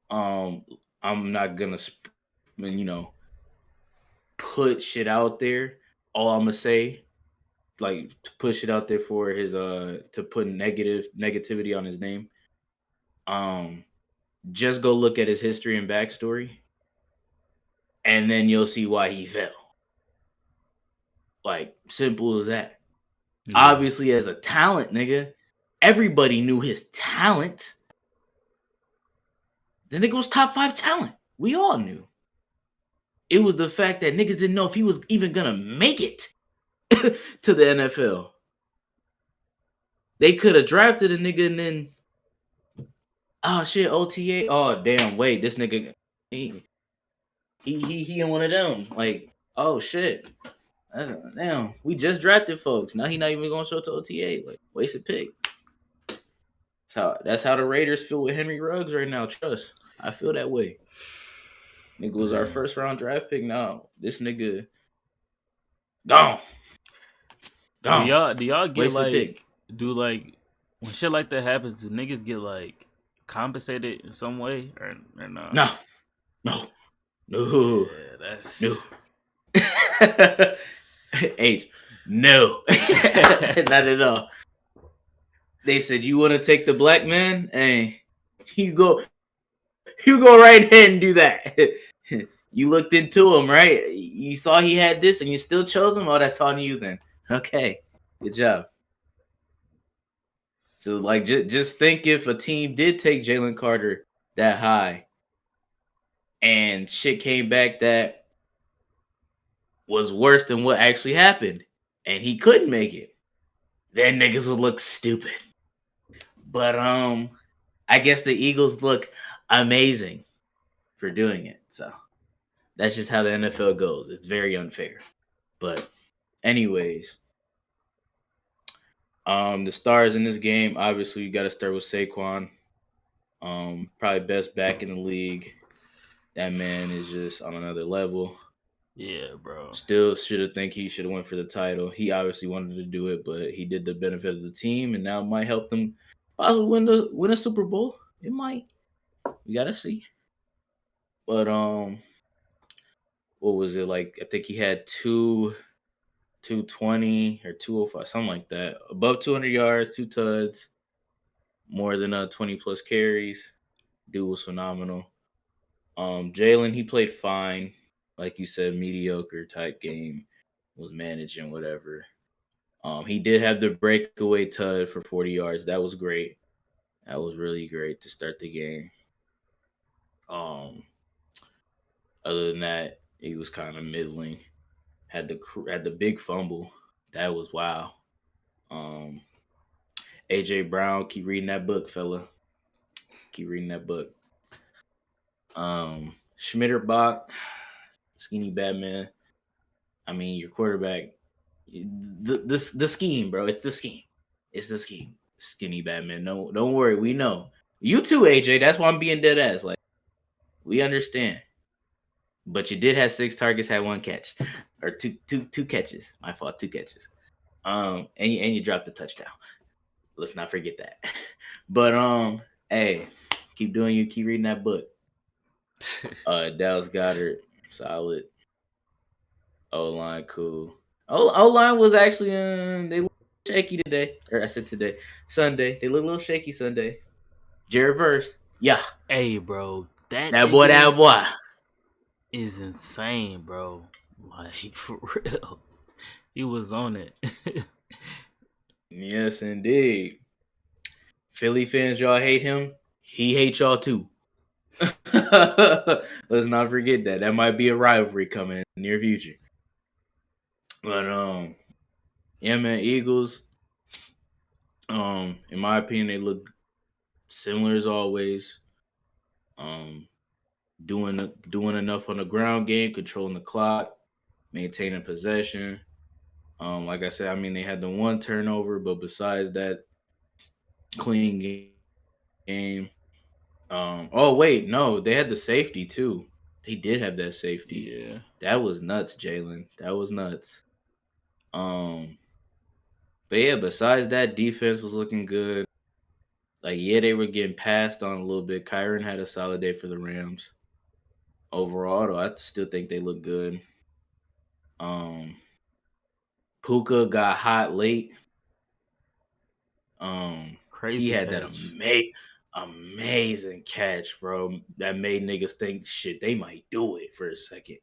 I'm not gonna, put shit out there. All I'm gonna say, like, to push it out there for his to put negativity on his name. Um, just go look at his history and backstory, and then you'll see why he fell. Like, simple as that. Yeah. Obviously, as a talent, nigga, everybody knew his talent. The nigga was top 5 talent. We all knew. It was the fact that niggas didn't know if he was even gonna make it to the NFL. They could have drafted a nigga and then, oh shit, OTA. Oh damn, wait, this nigga, he in one of them. Like, oh shit, damn, we just drafted folks. Now he not even gonna show up to OTA. Like, wasted pick. That's how the Raiders feel with Henry Ruggs right now. Trust, I feel that way. Nigga was our Man. first round draft pick. Now this nigga gone. Do y'all get Wasted like pick. like when shit like that happens, do niggas get like compensated in some way or not? No, no, no, Yeah, no. that's H, no, not at all. They said, you want to take the black man? Hey, you go right ahead and do that. You looked into him, right? You saw he had this and you still chose him? Oh, that's on you then. Okay, good job. So, like, just think if a team did take Jalen Carter that high and shit came back that was worse than what actually happened and he couldn't make it, then niggas would look stupid. But I guess the Eagles look amazing for doing it. So that's just how the NFL goes. It's very unfair. But anyways, the stars in this game, obviously you got to start with Saquon. Probably best back in the league. That man is just on another level. yeah, bro. Still he should have went for the title. He obviously wanted to do it, but he did the benefit of the team, and now it might help them possibly win a Super Bowl. It might. We gotta see. But what was it like? I think he had 220 or 205, something like that. Above 200 yards, 2 tuds, more than 20 plus carries. Dude was phenomenal. Jalen, he played fine, like you said, mediocre type game. Was managing whatever. He did have the breakaway tud for 40 yards. That was great. That was really great to start the game. Um, Other than that, he was kind of middling. Had the big fumble. That was wow. Um, AJ Brown, keep reading that book, fella. Keep reading that book. Schmitterbach, skinny Batman. I mean, your quarterback. The scheme, bro. It's the scheme. It's the scheme. Skinny Batman. No, don't worry. We know. You too, AJ. That's why I'm being dead ass. Like, we understand. But you did have 6 targets, had 1 catch, or two catches. My fault, 2 catches. And you dropped the touchdown. Let's not forget that. But hey, keep doing you. Keep reading that book. Dallas Goddard, solid. O line, cool. O line was actually they look shaky today. Or I said today, Sunday. They look a little shaky Sunday. Jared Verse, yeah. Hey, bro, that That nigga boy. is insane, bro. Like for real. He was on it. Yes, indeed. Philly fans, y'all hate him. He hates y'all too. Let's not forget that. That might be a rivalry coming in the near future. But yeah, man, Eagles. In my opinion, they look similar as always. Um, doing enough on the ground game, controlling the clock, maintaining possession. Like I said, I mean they had the one turnover, but besides that, clean game. Oh wait, no, they had the safety too. They did have that safety. Yeah. That was nuts, Jalen. That was nuts. Um, but yeah, besides that, defense was looking good. Like, yeah, they were getting passed on a little bit. Kyron had a solid day for the Rams. Overall, though, I still think they look good. Um, Puka got hot late. He Crazy had that catch. amazing catch, bro. That made niggas think shit they might do it for a second.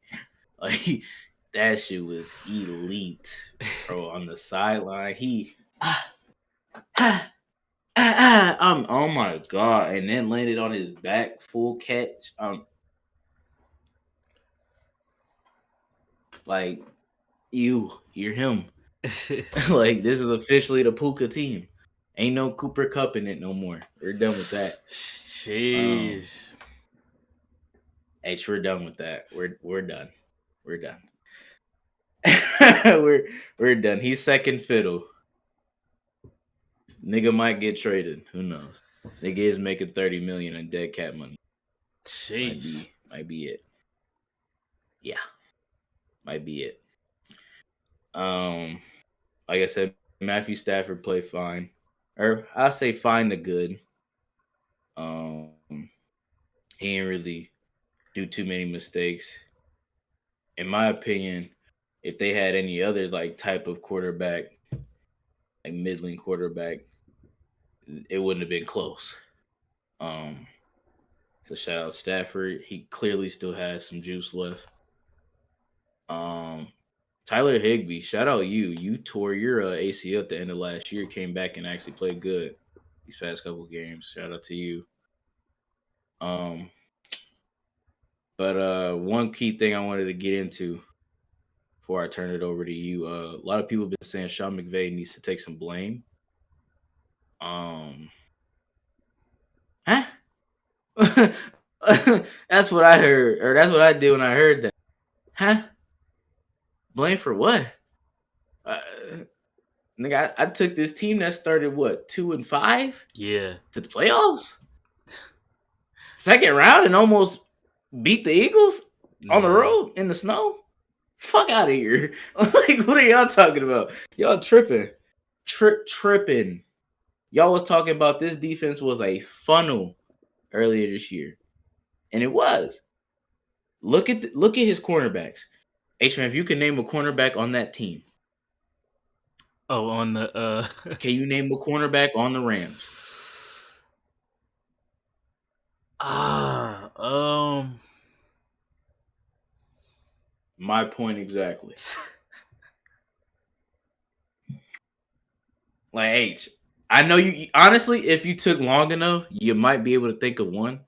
Like that shit was elite, bro. On the sideline, he oh my god, and then landed on his back, full catch. Like you're him. Like this is officially the Puka team. Ain't no Cooper Cup in it no more. We're done with that. Um, Sheesh. we're done with that. We're done. We're done. we're done. He's second fiddle. Nigga might get traded. Who knows? Nigga is making 30 million in dead cat money. Sheesh. Might be it. Yeah, might be it. Um, like I said, Matthew Stafford played fine, or I say fine to good. Um, he didn't really do too many mistakes. In my opinion, if they had any other like type of quarterback, like middling quarterback, it wouldn't have been close. Um, so shout out Stafford. He clearly still has some juice left. Um, Tyler Higbee, shout out you. You tore your ACL at the end of last year, came back and actually played good these past couple games. Shout out to you. Um, but one key thing I wanted to get into before I turn it over to you, a lot of people have been saying Sean McVay needs to take some blame. Um, huh? That's what I heard, or that's what I did when I heard that. Huh? Blame for what? Uh, nigga, I took this team that started what 2-5 Yeah. to the playoffs, second round, and almost beat the Eagles on the Yeah. road in the snow. Fuck out of here! Like, what are y'all talking about? Y'all tripping, tripping. Y'all was talking about this defense was a funnel earlier this year, and it was. Look at his cornerbacks. H man, if you can name a cornerback on that team, Oh, on the can you name a cornerback on the Rams? ah My point exactly. Like H, I know you honestly, if you took long enough, you might be able to think of one.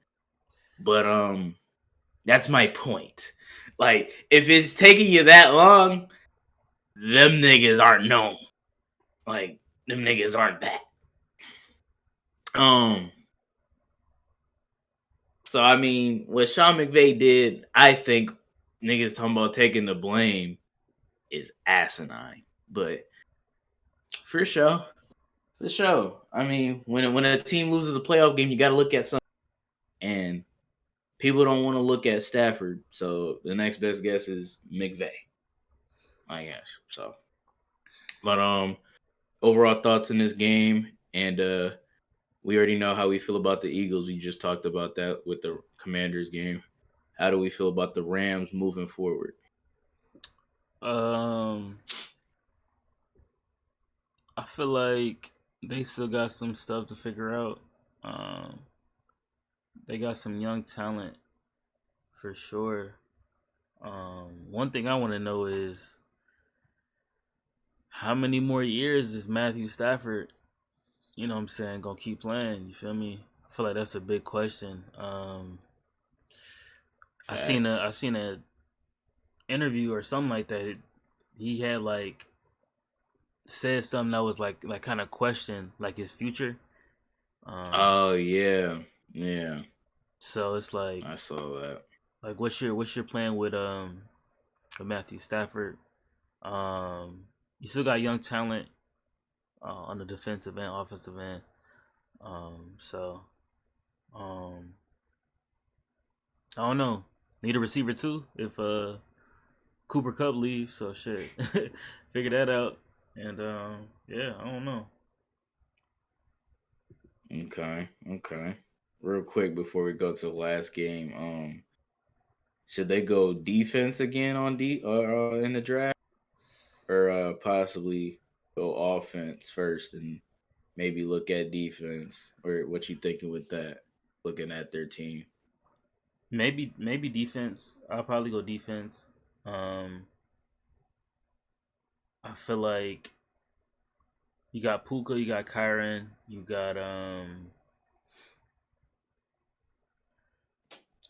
But that's my point. Like, if it's taking you that long, them niggas aren't known. Like, them niggas aren't that. Um, so I mean, what Sean McVay did, I think niggas talking about taking the blame is asinine. But for sure. For sure. I mean, when a team loses a playoff game, you gotta look at something. And people don't want to look at Stafford, so the next best guess is McVay, I guess. So, but overall thoughts in this game, and we already know how we feel about the Eagles. We just talked about that with the Commanders game. How do we feel about the Rams moving forward? um I feel like they still got some stuff to figure out. Um they got some young talent for sure. One thing I want to know is how many more years is Matthew Stafford, you know what I'm saying, gonna keep playing? You feel me? I feel like that's a big question. I Facts. seen a interview or something like that. He had like said something that was like kind of questioned like his future. Um, Oh yeah, yeah. so it's I saw that. like what's your plan with Matthew Stafford? You still got young talent on the defensive and offensive end. So um, I don't know. Need a receiver too if Cooper Cup leaves. So shit, figure that out. And yeah, I don't know. Okay, okay. Real quick before we go to the last game, should they go defense again on in the draft, or possibly go offense first and maybe look at defense, or what you thinking with that? Looking at their team. Maybe defense. I'll probably go defense. Um, I feel like you got Puka, you got Kyron, you got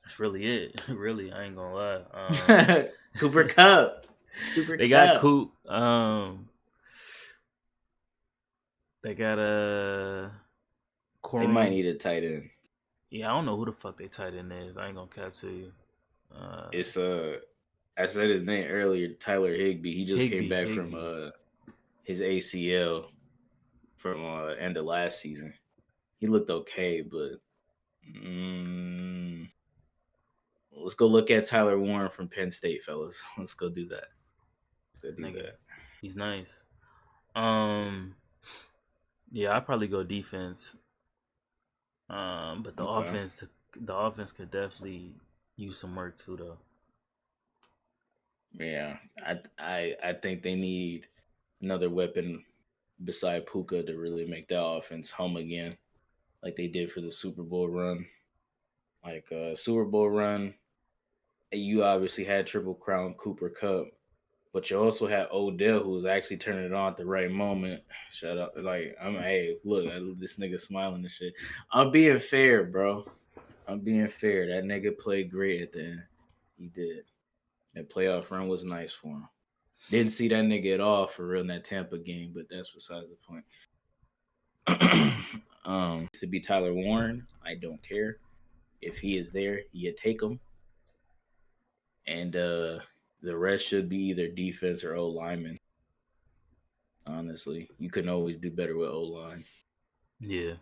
that's really it. Really, I ain't gonna lie. Cooper Cup. Cooper They got Cup. Coop. They got a They might Corum. need a tight end. Yeah, I don't know who the fuck they tight end is. I ain't gonna cap to you. It's I said his name earlier, Tyler Higbee. He just came back from Higby. his ACL from end of last season. He looked okay, but mm, let's go look at Tyler Warren from Penn State, fellas. Let's go do that. Let's go do Nigga, that. he's nice. Um, yeah, I'd probably go defense. But Okay. the offense could definitely use some work too, though. Yeah, I think they need another weapon beside Puka to really make that offense hum again, like they did for the Super Bowl run. Like Super Bowl run, you obviously had Triple Crown Cooper Cup, but you also had Odell, who was actually turning it on at the right moment. Shut up! Like hey, look, this nigga smiling and shit. I'm being fair, bro. I'm being fair. That nigga played great at the end. He did. That playoff run was nice for him. Didn't see that nigga at all for real in that Tampa game, but that's besides the point. To be Tyler Warren, I don't care. If he is there, you take him. And the rest should be either defense or O lineman. Honestly, you can always do better with O line. Yeah.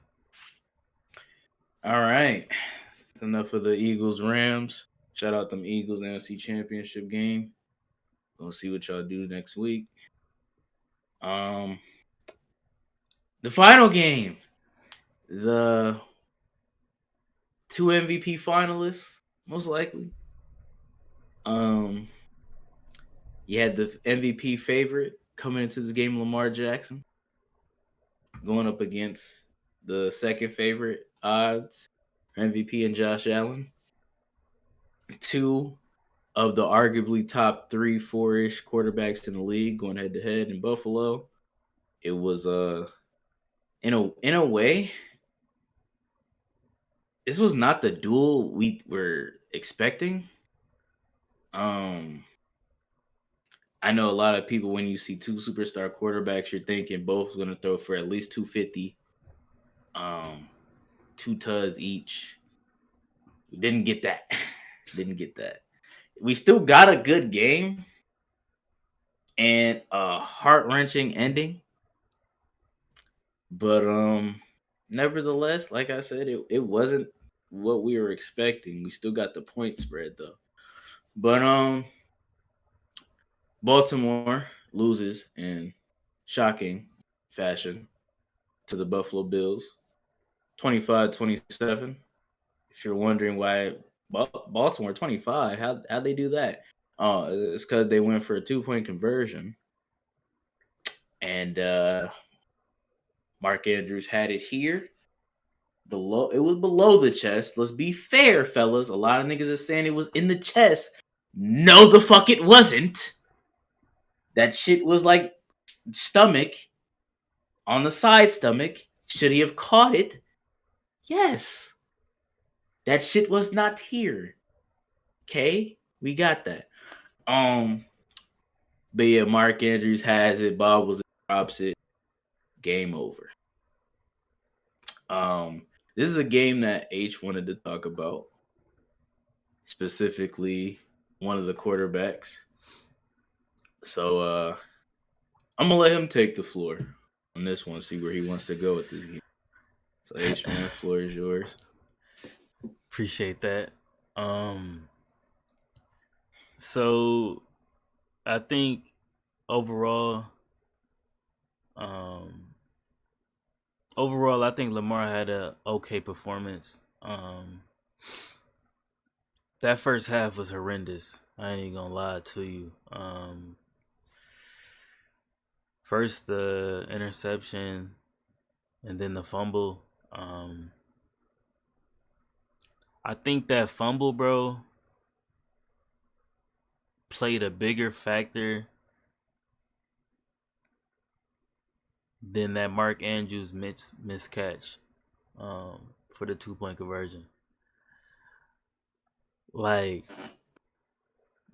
All right, that's enough of the Eagles Rams. Shout out them Eagles NFC Championship game. Gonna see what y'all do next week. Um, the final game, the two MVP finalists, most likely. Um, you had the MVP favorite coming into this game, Lamar Jackson, going up against the second favorite odds, MVP and Josh Allen. Two of the arguably top 3, 4-ish quarterbacks in the league going head to head in Buffalo. It was in a way, this was not the duel we were expecting. Um I know a lot of people, when you see two superstar quarterbacks, you're thinking both going to throw for at least 250, um, 2 tuds each. We didn't get that. Didn't get that. We still got a good game and a heart wrenching ending, but nevertheless, like I said, it wasn't what we were expecting. We still got the point spread though, but Baltimore loses in shocking fashion to the Buffalo Bills, 25-27. If you're wondering why Baltimore 25, how'd they do that? Oh, it's because they went for a 2-point conversion, and Mark Andrews had it here below. It was below the chest. Let's be fair, fellas. A lot of niggas are saying it was in the chest. No, the fuck it wasn't. That shit was like stomach, on the side stomach. Should he have caught it? Yes. That shit was not here. Okay? We got that. But yeah, Mark Andrews has it, bobbles it, drops it. Game over. This is a game that H wanted to talk about. Specifically, one of the quarterbacks. So I'm gonna let him take the floor on this one, see where he wants to go with this game. So H man, floor is yours. Appreciate that. So I think overall, um, I think Lamar had a okay performance. That first half was horrendous. I ain't gonna lie to you. First the interception, and then the fumble. I think that fumble, bro, played a bigger factor than that Mark Andrews miscatch for the 2-point conversion. Like,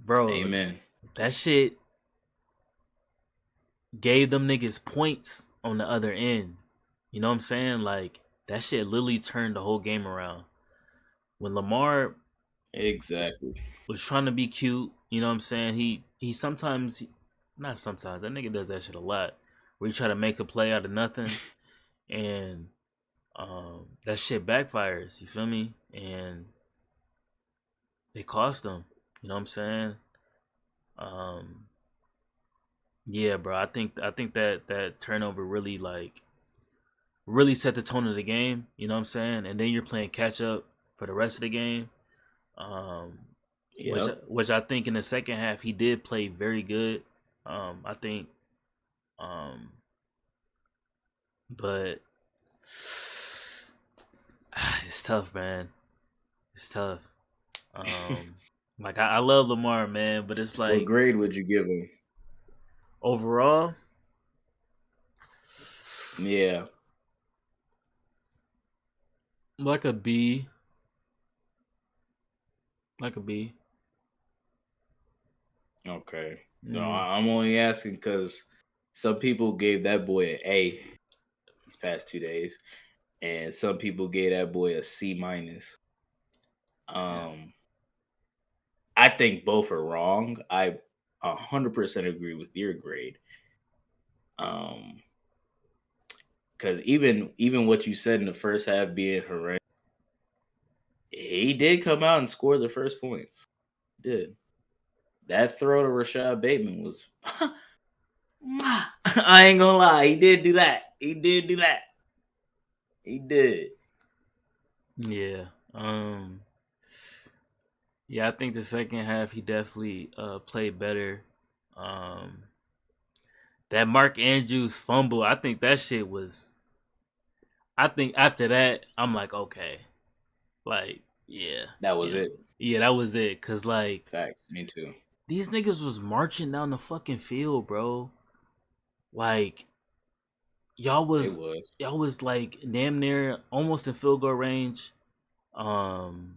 bro, Amen. that shit gave them niggas points on the other end. You know what I'm saying? Like, that shit literally turned the whole game around. When Lamar Exactly. was trying to be cute, you know what I'm saying? He sometimes, not sometimes, that nigga does that shit a lot. Where he try to make a play out of nothing, and that shit backfires. You feel me? And it cost him. You know what I'm saying? Yeah, bro. I think that turnover really set the tone of the game. You know what I'm saying? And then you're playing catch up for the rest of the game. Yep. Which I think in the second half he did play very good. I think, but it's tough, man. It's tough. Like I love Lamar, man, but it's What like grade would you give him? overall, Yeah. like a B, like a B. Okay. No, Mm. I'm only asking because some people gave that boy an A these past 2 days, and some people gave that boy a C minus. Yeah. I think both are wrong. I 100% agree with your grade. Because even what you said in the first half being horrendous, he did come out and score the first points. He did. That throw to Rashad Bateman was I ain't gonna lie, he did do that. He did do that. He did. Yeah. Yeah, I think the second half he definitely played better. Um that Mark Andrews fumble, I think that shit was I think after that I'm like, okay. Like, yeah. That You was know. it. Yeah, that was it. Cause like Fact. Me too. these niggas was marching down the fucking field, bro. Like y'all They was was. y'all was like damn near almost in field goal range. Um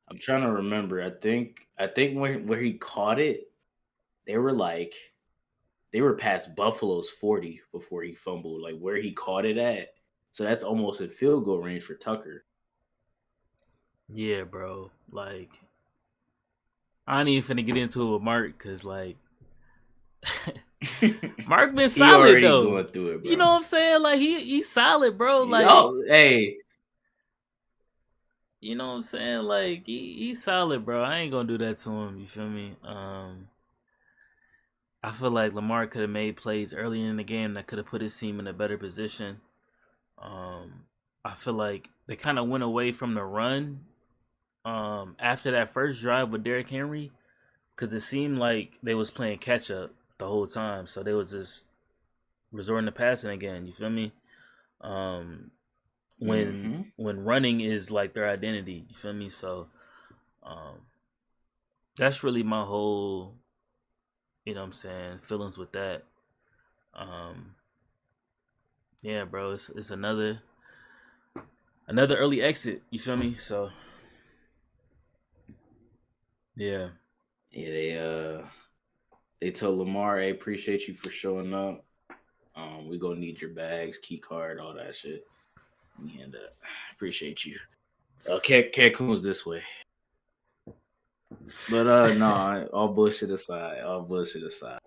I'm trying to remember. I think where he caught it, they were like they were past Buffalo's 40 before he fumbled. Like where he caught it at. So that's almost in field goal range for Tucker. yeah, bro. Like I ain't even finna get into it with Mark because like Mark been He solid already though. going through it, You bro. know what I'm saying? Like he's solid, bro. Like Yo, hey, you know what I'm saying? Like he's solid, bro. I ain't gonna do that to him. You feel me? I feel like Lamar could have made plays earlier in the game that could have put his team in a better position. I feel like they kind of went away from the run after that first drive with Derrick Henry because it seemed like they was playing catch up the whole time. So they was just resorting to passing again. You feel me? When running is like their identity. You feel me? So um, that's really my whole, you know what I'm saying, feelings with that. Yeah, bro, it's another early exit. You feel me? So yeah, They told Lamar, "Hey, appreciate you for showing up. We gonna need your bags, key card, all that shit." And appreciate you. Cancun's this way. But no, all bullshit aside,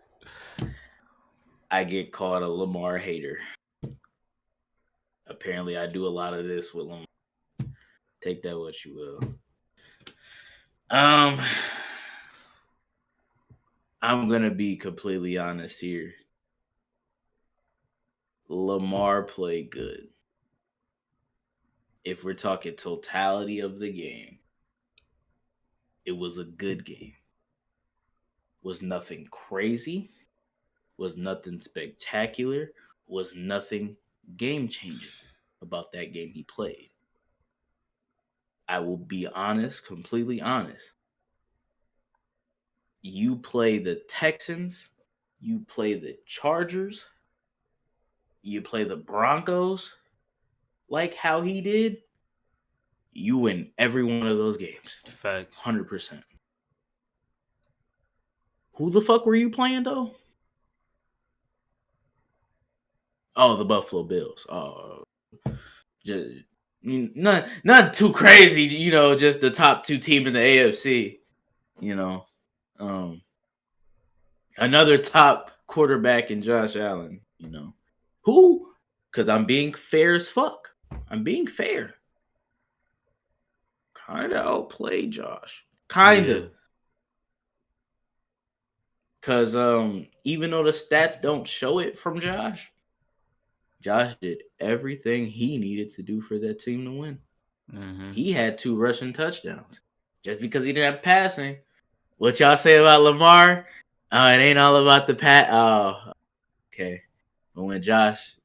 I get called a Lamar hater. Apparently, I do a lot of this with Lamar. Take that what you will. I'm gonna be completely honest here. Lamar played good. If we're talking totality of the game, it was a good game. Was nothing crazy, was nothing spectacular, was nothing game changing about that game he played. I will be honest, completely honest. You play the Texans, you play the Chargers, you play the Broncos like how he did, you win every one of those games. facts. 100%. Who the fuck were you playing though? Oh, the Buffalo Bills. Oh, just not too crazy, just the top two team in the AFC. You know, um, another top quarterback in Josh Allen. Who? Because I'm being fair as fuck. I'm being fair. Kind of outplayed Josh. Kind Yeah. of. Because even though the stats don't show it from Josh did everything he needed to do for that team to win. Mm-hmm. He had 2 rushing touchdowns. Just because he didn't have passing. What y'all say about Lamar? It ain't all about the pat. Oh, okay. But when Josh,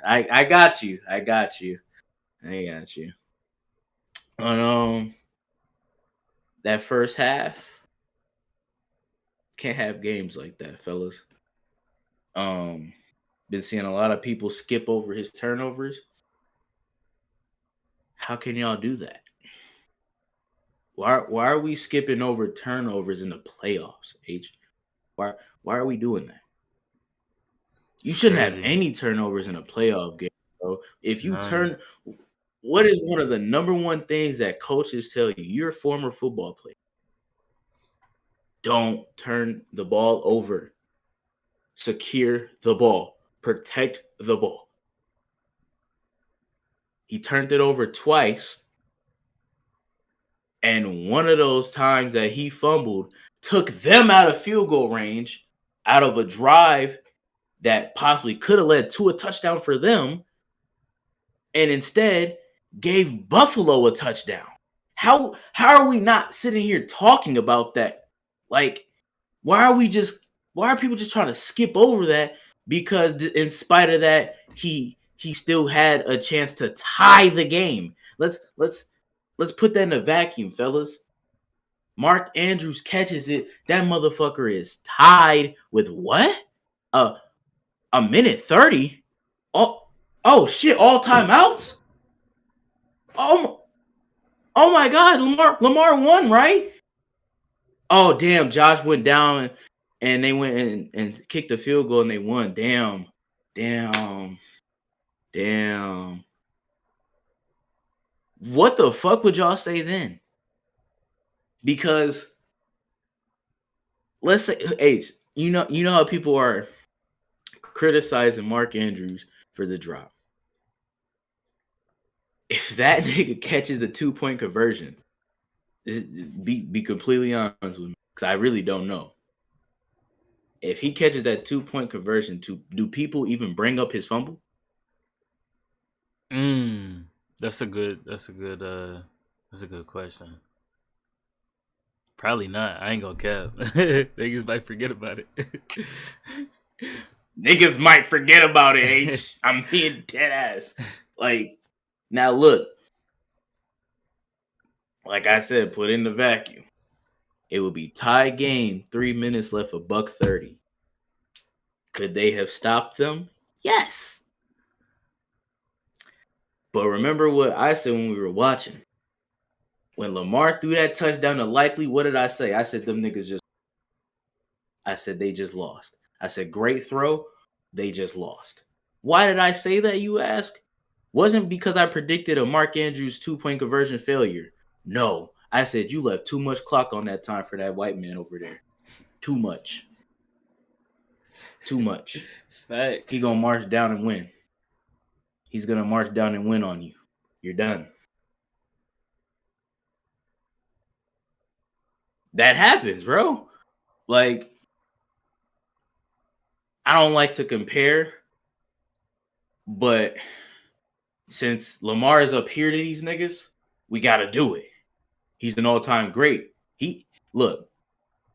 I got you. I got you. On that first half, can't have games like that, fellas. Been seeing a lot of people skip over his turnovers. How can y'all do that? Why are we skipping over turnovers in the playoffs, H? Why are we doing that? You It's shouldn't have crazy. any turnovers in a playoff game, bro. If you None. turn, what is one of the number one things that coaches tell you? You're a former football player. Don't turn the ball over. Secure the ball. Protect the ball. He turned it over twice. And one of those times that he fumbled took them out of field goal range, out of a drive that possibly could have led to a touchdown for them, and instead gave Buffalo a touchdown. How are we not sitting here talking about that? Like, why are people just trying to skip over that? Because in spite of that, he still had a chance to tie the game. Let's put that in a vacuum, fellas. Mark Andrews catches it. That motherfucker is tied with what? A minute 30? Oh shit, all timeouts? Oh oh my god, Lamar won, right? Oh damn, Josh went down and they went and kicked the field goal and they won. Damn. What the fuck would y'all say then? Because let's say H, you know how people are criticizing Mark Andrews for the drop. If that nigga catches the 2-point conversion, be completely honest with me, because I really don't know. If he catches that 2-point conversion, do people even bring up his fumble? That's a good question. Probably not. I ain't gonna cap. Niggas might forget about it. Niggas might forget about it, H. I'm being dead ass. Like, now look, like I said, put in the vacuum. It would be tie game, 3 minutes left, $1.30. Could they have stopped them? Yes. But remember what I said when we were watching. When Lamar threw that touchdown to Likely, what did I say? I said them niggas just. I said they just lost. I said great throw, they just lost. Why did I say that, you ask? Wasn't because I predicted a Mark Andrews 2-point conversion failure. No, I said you left too much clock on that time for that white man over there. Too much. Too much. Facts. He gonna march down and win. He's gonna march down and win on you. You're done. That happens, bro. Like, I don't like to compare, but since Lamar is up here to these niggas, we gotta do it. He's an all-time great. Look,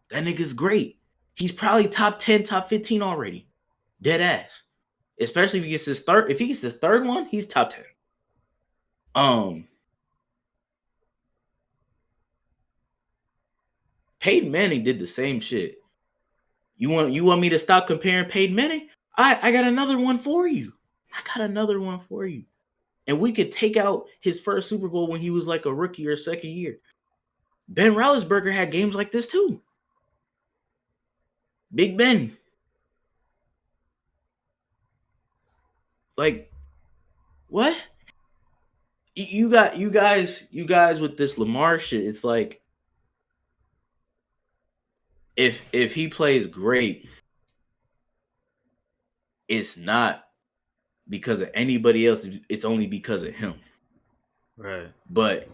that nigga's great. He's probably top 10, top 15 already. Dead ass. Especially if he gets his third. If he gets his third one, he's top 10. Peyton Manning did the same shit. You want me to stop comparing Peyton Manning? I got another one for you. And we could take out his first Super Bowl when he was like a rookie or second year. Ben Roethlisberger had games like this too. Big Ben. Like, what? You guys with this Lamar shit, it's like if he plays great, it's not because of anybody else, it's only because of him. Right. But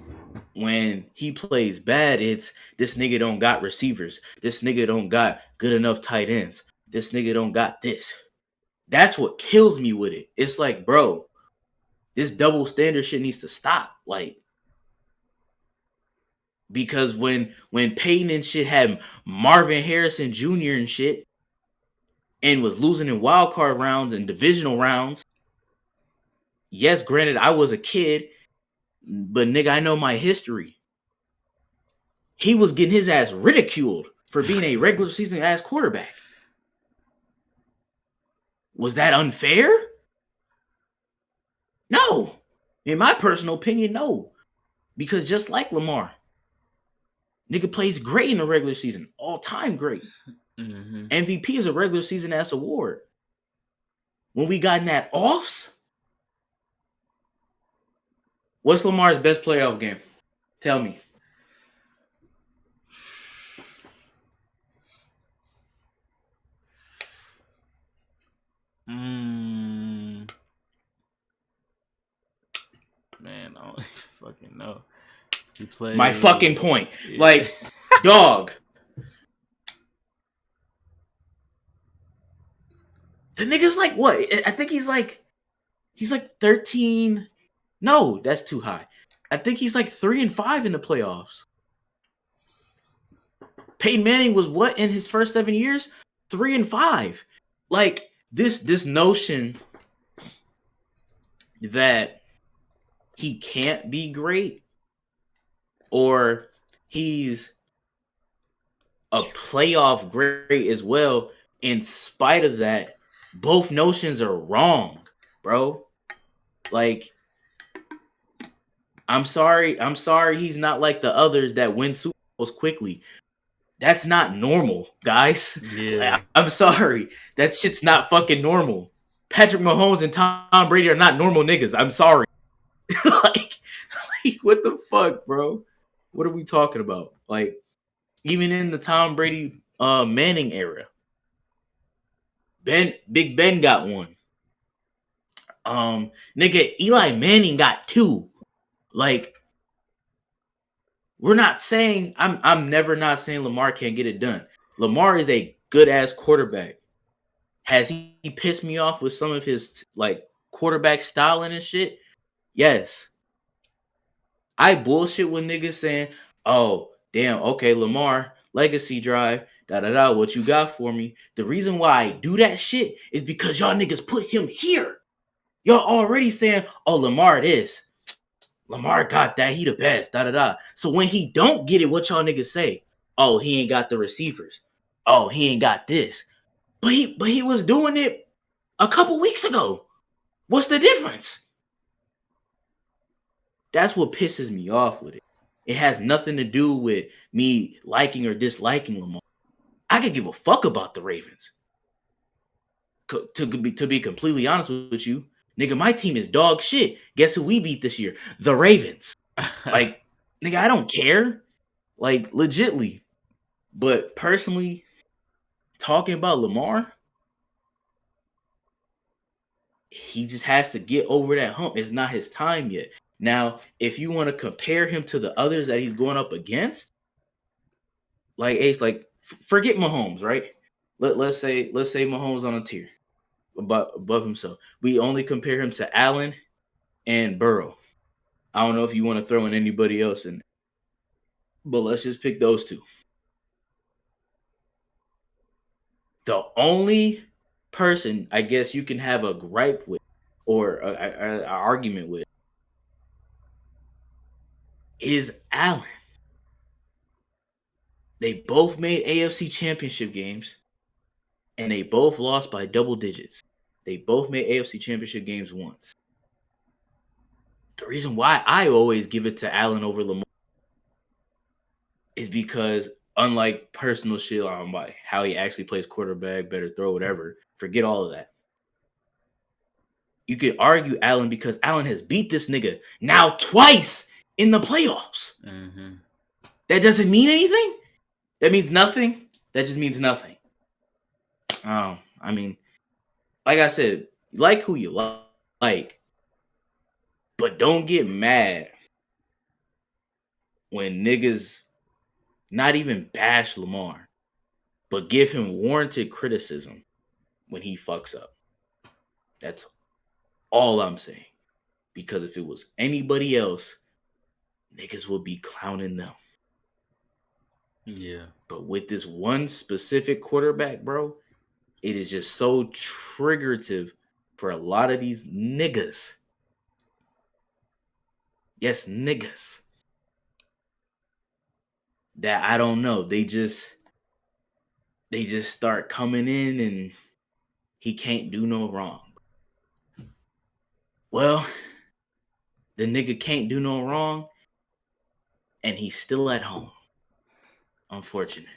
when he plays bad, it's this nigga don't got receivers. This nigga don't got good enough tight ends. This nigga don't got this. That's what kills me with it. It's like, bro, this double standard shit needs to stop. Like, because when Peyton and shit had Marvin Harrison Jr. and shit and was losing in wild card rounds and divisional rounds, yes, granted, I was a kid, but nigga, I know my history. He was getting his ass ridiculed for being a regular season ass quarterback. Was that unfair? No. In my personal opinion, no. Because just like Lamar, nigga plays great in the regular season. All-time great. Mm-hmm. MVP is a regular season ass award. When we got in that offs, what's Lamar's best playoff game? Tell me. Man, I don't fucking know. He played My fucking point. Yeah. Like, dog. The nigga's like what? I think he's like 13. No, that's too high. I think he's like 3-5 in the playoffs. Peyton Manning was what in his first 7 years? 3-5. Like this notion that he can't be great or he's a playoff great as well. In spite of that, both notions are wrong, bro. Like, I'm sorry he's not like the others that win Super Bowls quickly. That's not normal, guys. Yeah. I'm sorry. That shit's not fucking normal. Patrick Mahomes and Tom Brady are not normal niggas. I'm sorry. like, what the fuck, bro? What are we talking about? Like, even in the Tom Brady Manning era, Big Ben got one. Nigga, Eli Manning got two. Like, we're not saying I'm never not saying Lamar can't get it done. Lamar is a good ass quarterback. Has he pissed me off with some of his like quarterback styling and shit? Yes. I bullshit with niggas saying, "Oh, damn, okay, Lamar, legacy drive, da-da-da, what you got for me?" The reason why I do that shit is because y'all niggas put him here. Y'all already saying, "Oh, Lamar this. Lamar got that. He the best, da-da-da." So when he don't get it, what y'all niggas say? "Oh, he ain't got the receivers. Oh, he ain't got this." But he was doing it a couple weeks ago. What's the difference? That's what pisses me off with it. It has nothing to do with me liking or disliking Lamar. I could give a fuck about the Ravens. To be completely honest with you, nigga, my team is dog shit. Guess who we beat this year? The Ravens. Like, nigga, I don't care. Like, legitly. But personally, talking about Lamar, he just has to get over that hump. It's not his time yet. Now, if you want to compare him to the others that he's going up against, like Ace, like forget Mahomes, right? Let's say Mahomes on a tier above himself. We only compare him to Allen and Burrow. I don't know if you want to throw in anybody else in, but let's just pick those two. The only person I guess you can have a gripe with or an argument with is Allen. They both made AFC championship games and they both lost by double digits. They both made AFC championship games once. The reason why I always give it to Allen over Lamar is because unlike personal shit on by how he actually plays quarterback, better throw, whatever, forget all of that. You could argue Allen because Allen has beat this nigga now twice in the playoffs. Mm-hmm. That doesn't mean anything? That means nothing? That just means nothing. Oh, I mean, like I said, like who you like, but don't get mad when niggas not even bash Lamar, but give him warranted criticism when he fucks up. That's all I'm saying. Because if it was anybody else, niggas would be clowning them. Yeah. But with this one specific quarterback, bro, it is just so triggerative for a lot of these niggas. Yes, niggas. That I don't know. They just start coming in and he can't do no wrong. Well, the nigga can't do no wrong and he's still at home. Unfortunate.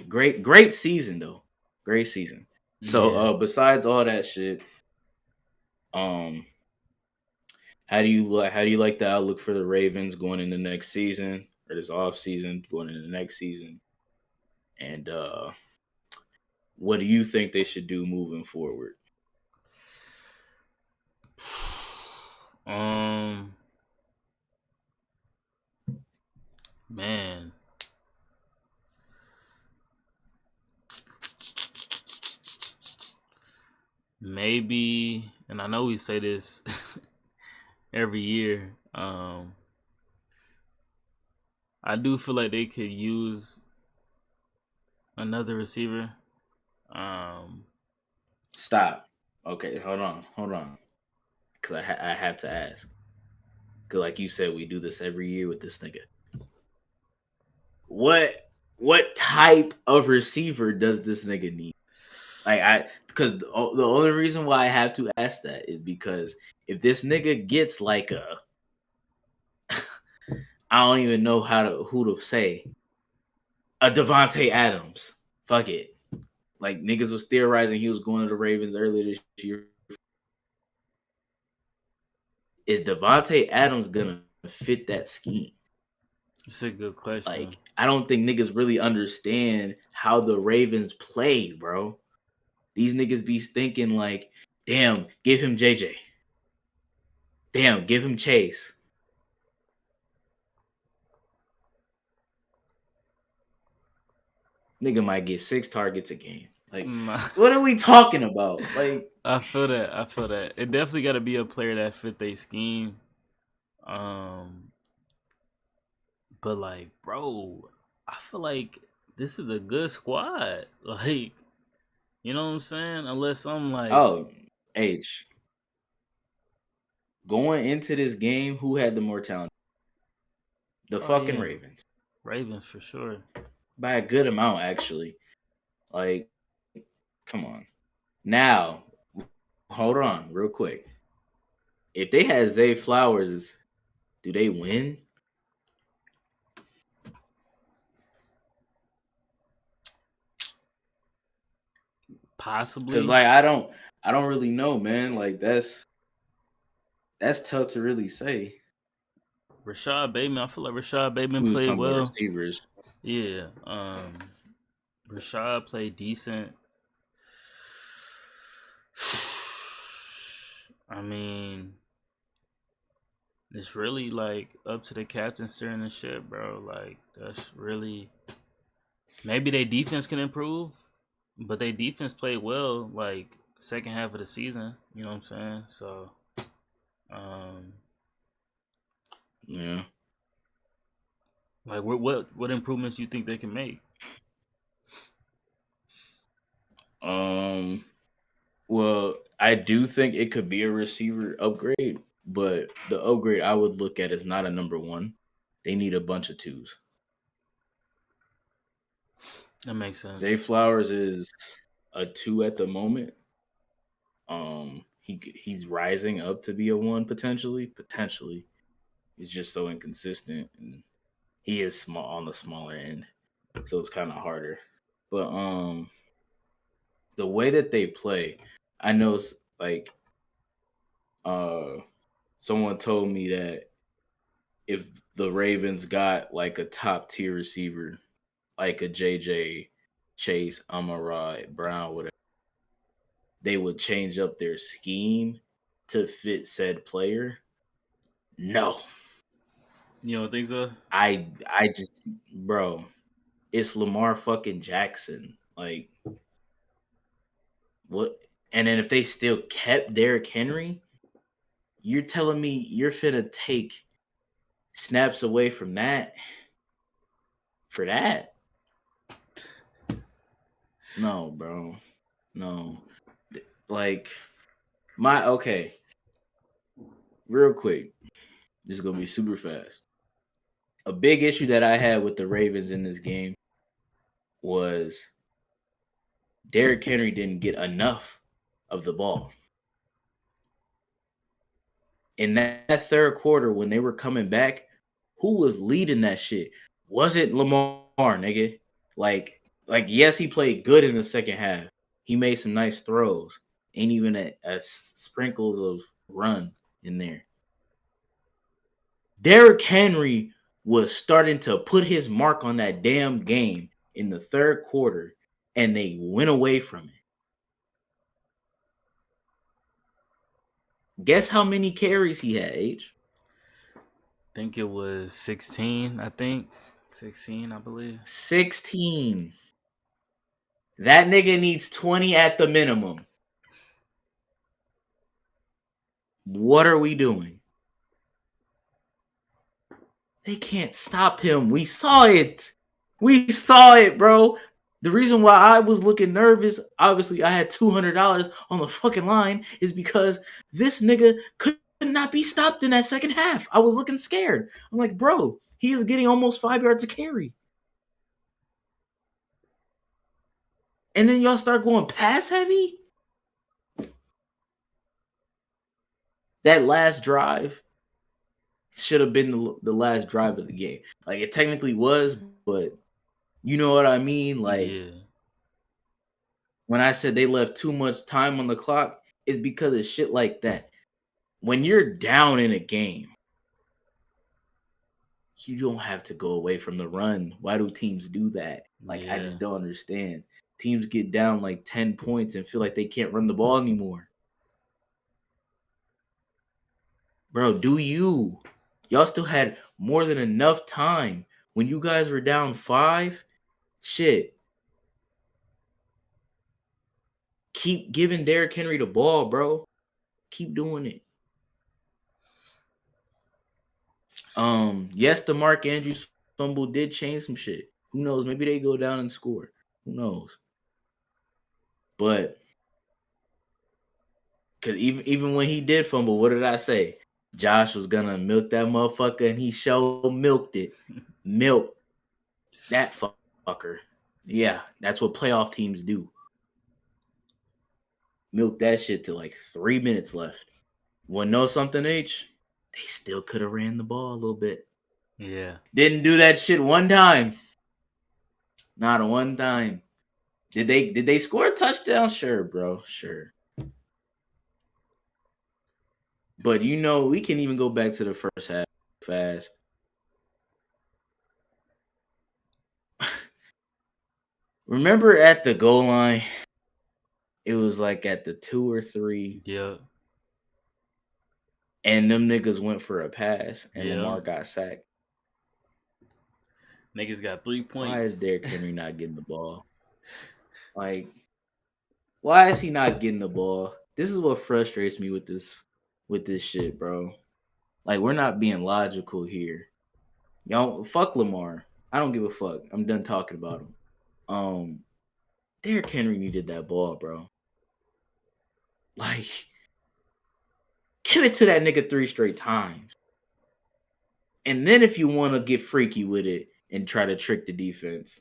Great season though. Great season. So besides all that shit, how do you like the outlook for the Ravens going into next season or this off season going into the next season? And what do you think they should do moving forward? Man. Maybe, and I know we say this every year. I do feel like they could use another receiver. Stop. Okay, hold on. Because I have to ask. Because like you said, we do this every year with this nigga. What type of receiver does this nigga need? Because the only reason why I have to ask that is because if this nigga gets like a, I don't even know who to say, a Devontae Adams, fuck it, like niggas was theorizing he was going to the Ravens earlier this year. Is Devontae Adams gonna fit that scheme? It's a good question. Like, I don't think niggas really understand how the Ravens play, bro. These niggas be thinking like, damn, give him JJ. Damn, give him Chase. Nigga might get 6 targets a game. Like, what are we talking about? Like, I feel that. It definitely got to be a player that fit their scheme. But like, bro, I feel like this is a good squad. Like, you know what I'm saying? Unless I'm like, oh, H. Going into this game, who had the more talent? The fucking Ravens. Ravens for sure. By a good amount, actually. Like, come on. Now, hold on, real quick. If they had Zay Flowers, do they win? Because Possibly. like I don't really know, man. Like that's tough to really say. Rashad Bateman, I feel like Rashad Bateman We was played talking about well. receivers. Yeah. Rashad played decent. I mean, it's really like up to the captain steering the ship, bro. Like that's really maybe their defense can improve, but their defense played well like second half of the season. You know what I'm saying? So, um, Yeah. like what improvements you think they can make? Um. Well, I do think it could be a receiver upgrade, but the upgrade I would look at is not a number one. They need a bunch of twos. That makes sense. Zay Flowers is a two at the moment. He's rising up to be a one potentially. Potentially, he's just so inconsistent, and he is small on the smaller end, so it's kind of harder. But the way that they play, I know like uh, someone told me that if the Ravens got like a top tier receiver, like a JJ, Chase, Amon-Ra, Brown, whatever, they would change up their scheme to fit said player. No, You don't think so? I just, bro, it's Lamar fucking Jackson. Like what? And then if they still kept Derrick Henry, you're telling me you're finna take snaps away from that for that? No, bro. No. Like my okay, real quick. This is gonna be super fast. A big issue that I had with the Ravens in this game was Derrick Henry didn't get enough of the ball. In that third quarter, when they were coming back, who was leading that shit? Wasn't Lamar, nigga. Like yes, he played good in the second half. He made some nice throws. Ain't even a sprinkles of run in there. Derrick Henry was starting to put his mark on that damn game in the third quarter, and they went away from it. Guess how many carries he had, H? Think it was 16. I think 16. I believe. 16. That nigga needs 20 at the minimum. What are we doing? They can't stop him. We saw it. We saw it, bro. The reason why I was looking nervous, obviously I had $200 on the fucking line, is because this nigga could not be stopped in that second half. I was looking scared. I'm like, bro, he is getting almost 5 yards a carry. And then y'all start going pass heavy? That last drive should have been the last drive of the game. Like it technically was, but you know what I mean? Like Yeah. when I said they left too much time on the clock, it's because of shit like that. When you're down in a game, you don't have to go away from the run. Why do teams do that? Like I Yeah. just don't understand. Teams get down like 10 points and feel like they can't run the ball anymore. Bro, do you? Y'all still had more than enough time. When you guys were down 5, shit. Keep giving Derrick Henry the ball, bro. Keep doing it. Yes, the Mark Andrews fumble did change some shit. Who knows? Maybe they go down and score. Who knows? But cause even when he did fumble, what did I say? Josh was gonna milk that motherfucker, and he milked it. Milk that fucker. Yeah, that's what playoff teams do. Milk that shit to like 3 minutes left. Wanna know something, H? They still could have ran the ball a little bit. Yeah. Didn't do that shit one time. Not one time. Did they score a touchdown? Sure, bro. Sure. But we can even go back to the first half fast. Remember at the goal line, it was like at the 2 or 3, Yeah. and them niggas went for a pass, and Yeah. Lamar got sacked. Niggas got 3 Why is points. Derrick Henry not getting the ball? Like, why is he not getting the ball? This is what frustrates me with this shit, bro. Like, we're not being logical here. Y'all, fuck Lamar. I don't give a fuck. I'm done talking about him. Um, Derrick Henry needed that ball, bro. Like, give it to that nigga 3 straight times. And then if you want to get freaky with it and try to trick the defense,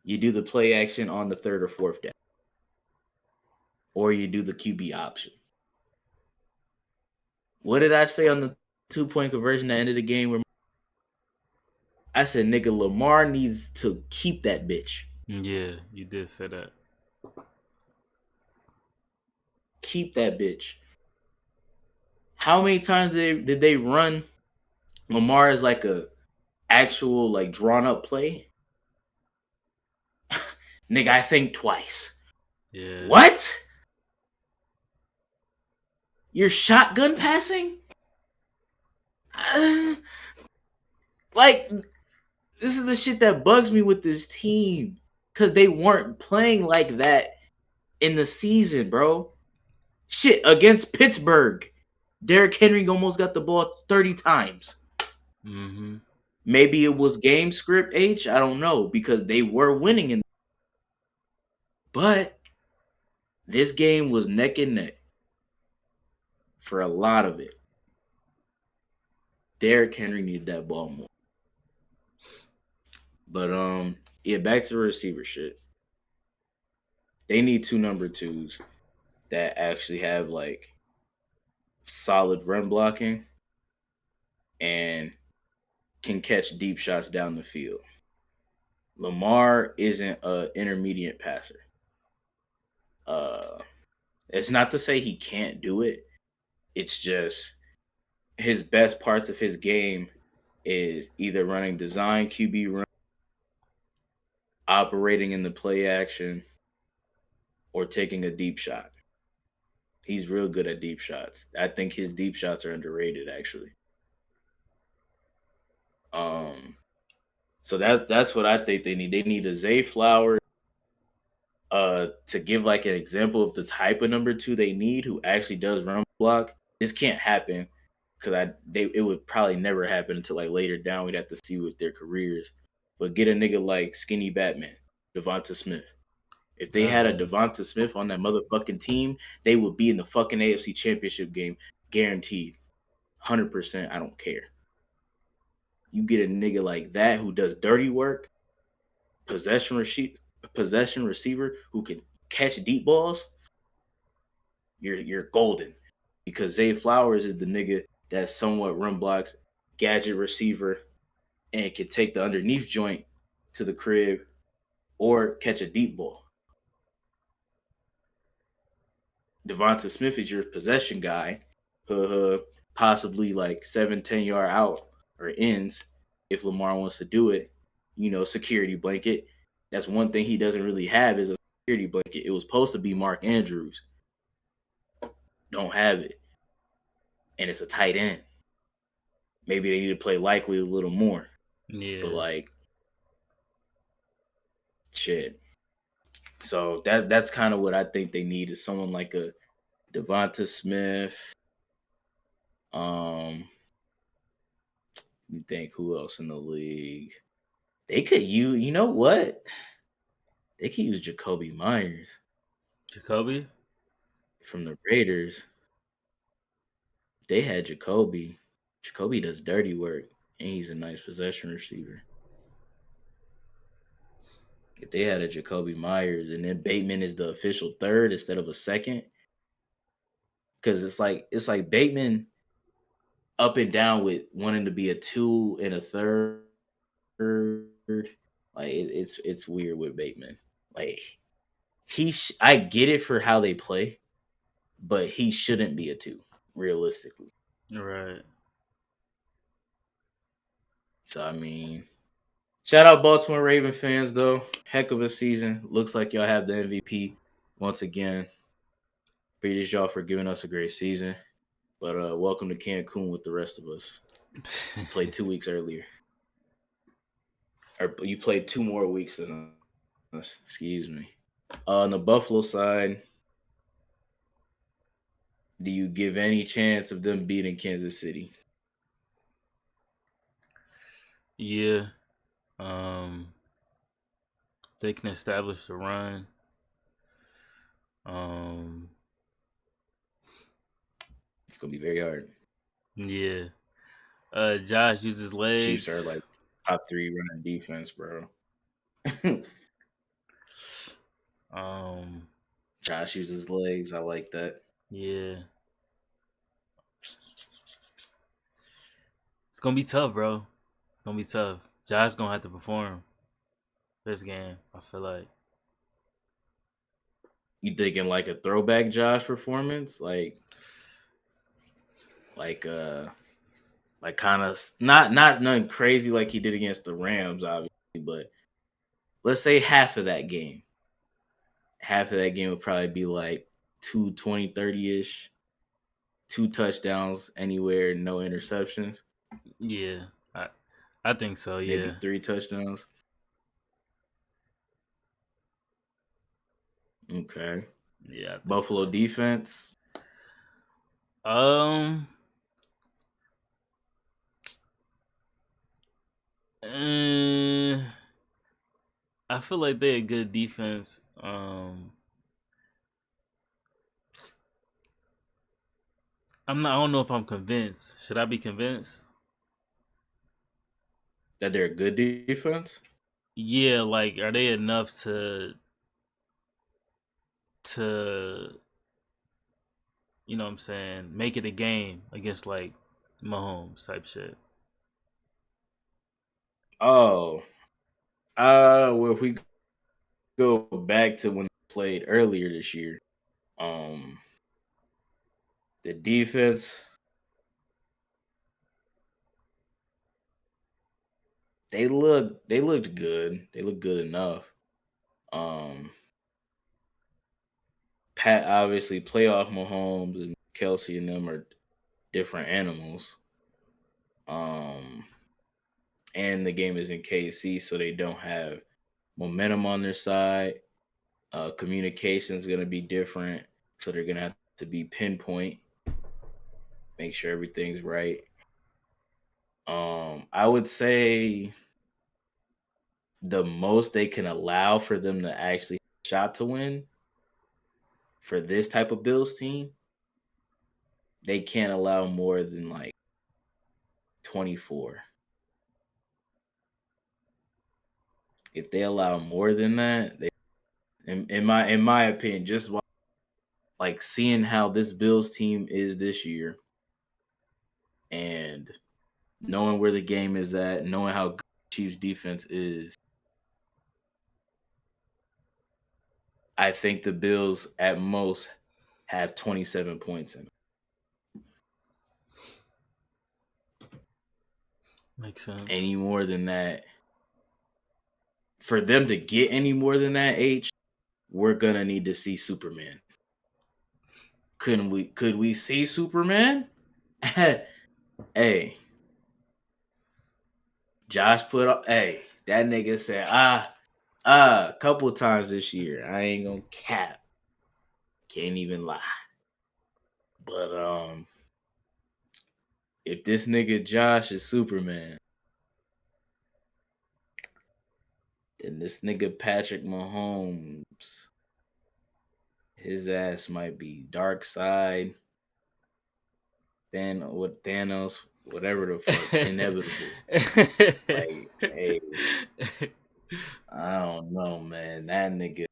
you do the play action on the 3rd or 4th down. Or you do the QB option. What did I say on the 2-point conversion at the end of the game? Where I said, nigga, Lamar needs to keep that bitch. Yeah, you did say that. Keep that bitch. How many times did they run Lamar as like a actual like drawn up play? Nigga, I think twice. Yeah. What? You're shotgun passing? Uh, like, this is the shit that bugs me with this team. Because they weren't playing like that in the season, bro. Shit, against Pittsburgh, Derrick Henry almost got the ball 30 times. Mm-hmm. Maybe it was game script H. I don't know because they were winning in. But this game was neck and neck for a lot of it. Derrick Henry needed that ball more. But yeah, back to the receiver shit. They need 2 number 2s that actually have like solid run blocking and can catch deep shots down the field. Lamar isn't an intermediate passer. It's not to say he can't do it. It's just his best parts of his game is either running design QB run, operating in the play action, or taking a deep shot. He's real good at deep shots. I think his deep shots are underrated, actually. So that's what I think they need. They need a Zay Flower to give like an example of the type of number 2 they need who actually does run block. This can't happen because it would probably never happen until like later down. We'd have to see with their careers. But get a nigga like Skinny Batman, Devonta Smith. If they had a Devonta Smith on that motherfucking team, they would be in the fucking AFC Championship game, guaranteed, 100%. I don't care. You get a nigga like that who does dirty work, possession receiver who can catch deep balls. You're golden because Zay Flowers is the nigga that somewhat run blocks, gadget receiver, and can take the underneath joint to the crib or catch a deep ball. Devonta Smith is your possession guy, possibly like 7-10 yard out or ends if Lamar wants to do it. Security blanket. That's one thing he doesn't really have is a security blanket. It was supposed to be Mark Andrews. Don't have it. And it's a tight end. Maybe they need to play Likely a little more. Yeah. But like shit. So that's kind of what I think they need is someone like a Devonta Smith. You think who else in the league? They could you know what? They could use Jacoby Myers Jacoby? from the Raiders. They had Jacoby. Jacoby does dirty work, and he's a nice possession receiver. If they had a Jacoby Myers and then Bateman is the official third instead of a second, because it's like Bateman up and down with wanting to be a two and a third. Like it's weird with Bateman. Like I get it for how they play, but he shouldn't be a two realistically. Right. So I mean, shout out Baltimore Raven fans though. Heck of a season. Looks like y'all have the MVP once again. Appreciate y'all for giving us a great season. But welcome to Cancun with the rest of us. You played 2 weeks earlier. Or you played 2 more weeks than us. Excuse me. On the Buffalo side, do you give any chance of them beating Kansas City? Yeah. Um, they can establish the run. Um, It's gonna be very hard. yeah. Josh uses Chiefs are like legs. top three running defense, bro. Um, Josh uses legs. I like that. yeah. It's gonna be tough, bro. It's gonna be tough. Josh gonna have to perform this game. I feel like. You thinking like a throwback Josh performance, like uh like kind of not nothing crazy like he did against the Rams, obviously, but let's say half of that game. Half of that game would probably be like 220, 30 ish, two touchdowns anywhere, no interceptions, Yeah, I think so. maybe Yeah, three touchdowns. Okay. yeah, I think Buffalo so. defense. Um, eh, I feel like they're a good defense. I'm not. I don't know if I'm convinced. Should I be convinced? That they're a good defense. Yeah, like, are they enough to you know what I'm saying, make it a game against like Mahomes type shit? Oh, well, if we go back to when they played earlier this year, um, the defense they looked good. They looked good enough. Um, Pat obviously playoff Mahomes and Kelsey and them are different animals. Um, and the game is in KC, so they don't have momentum on their side. Communication is going to be different, so they're going to have to be pinpoint, make sure everything's right. I would say the most they can allow for them to actually shot to win for this type of Bills team, they can't allow more than like 24. If they allow more than that, they, in my opinion, just like seeing how this Bills team is this year and knowing where the game is at, knowing how good Chiefs defense is, I think the Bills at most have 27 points in it. Makes sense. Any more than that, for them to get any more than that, we're gonna need to see Superman. Could we see Superman? Hey, Josh put up. Hey, that nigga said a couple times this year. I ain't gonna cap. Can't even lie. But if this nigga Josh is Superman, then this nigga Patrick Mahomes, his ass might be dark side. Thanos, whatever the fuck, inevitable. Like, hey, I don't know, that nigga.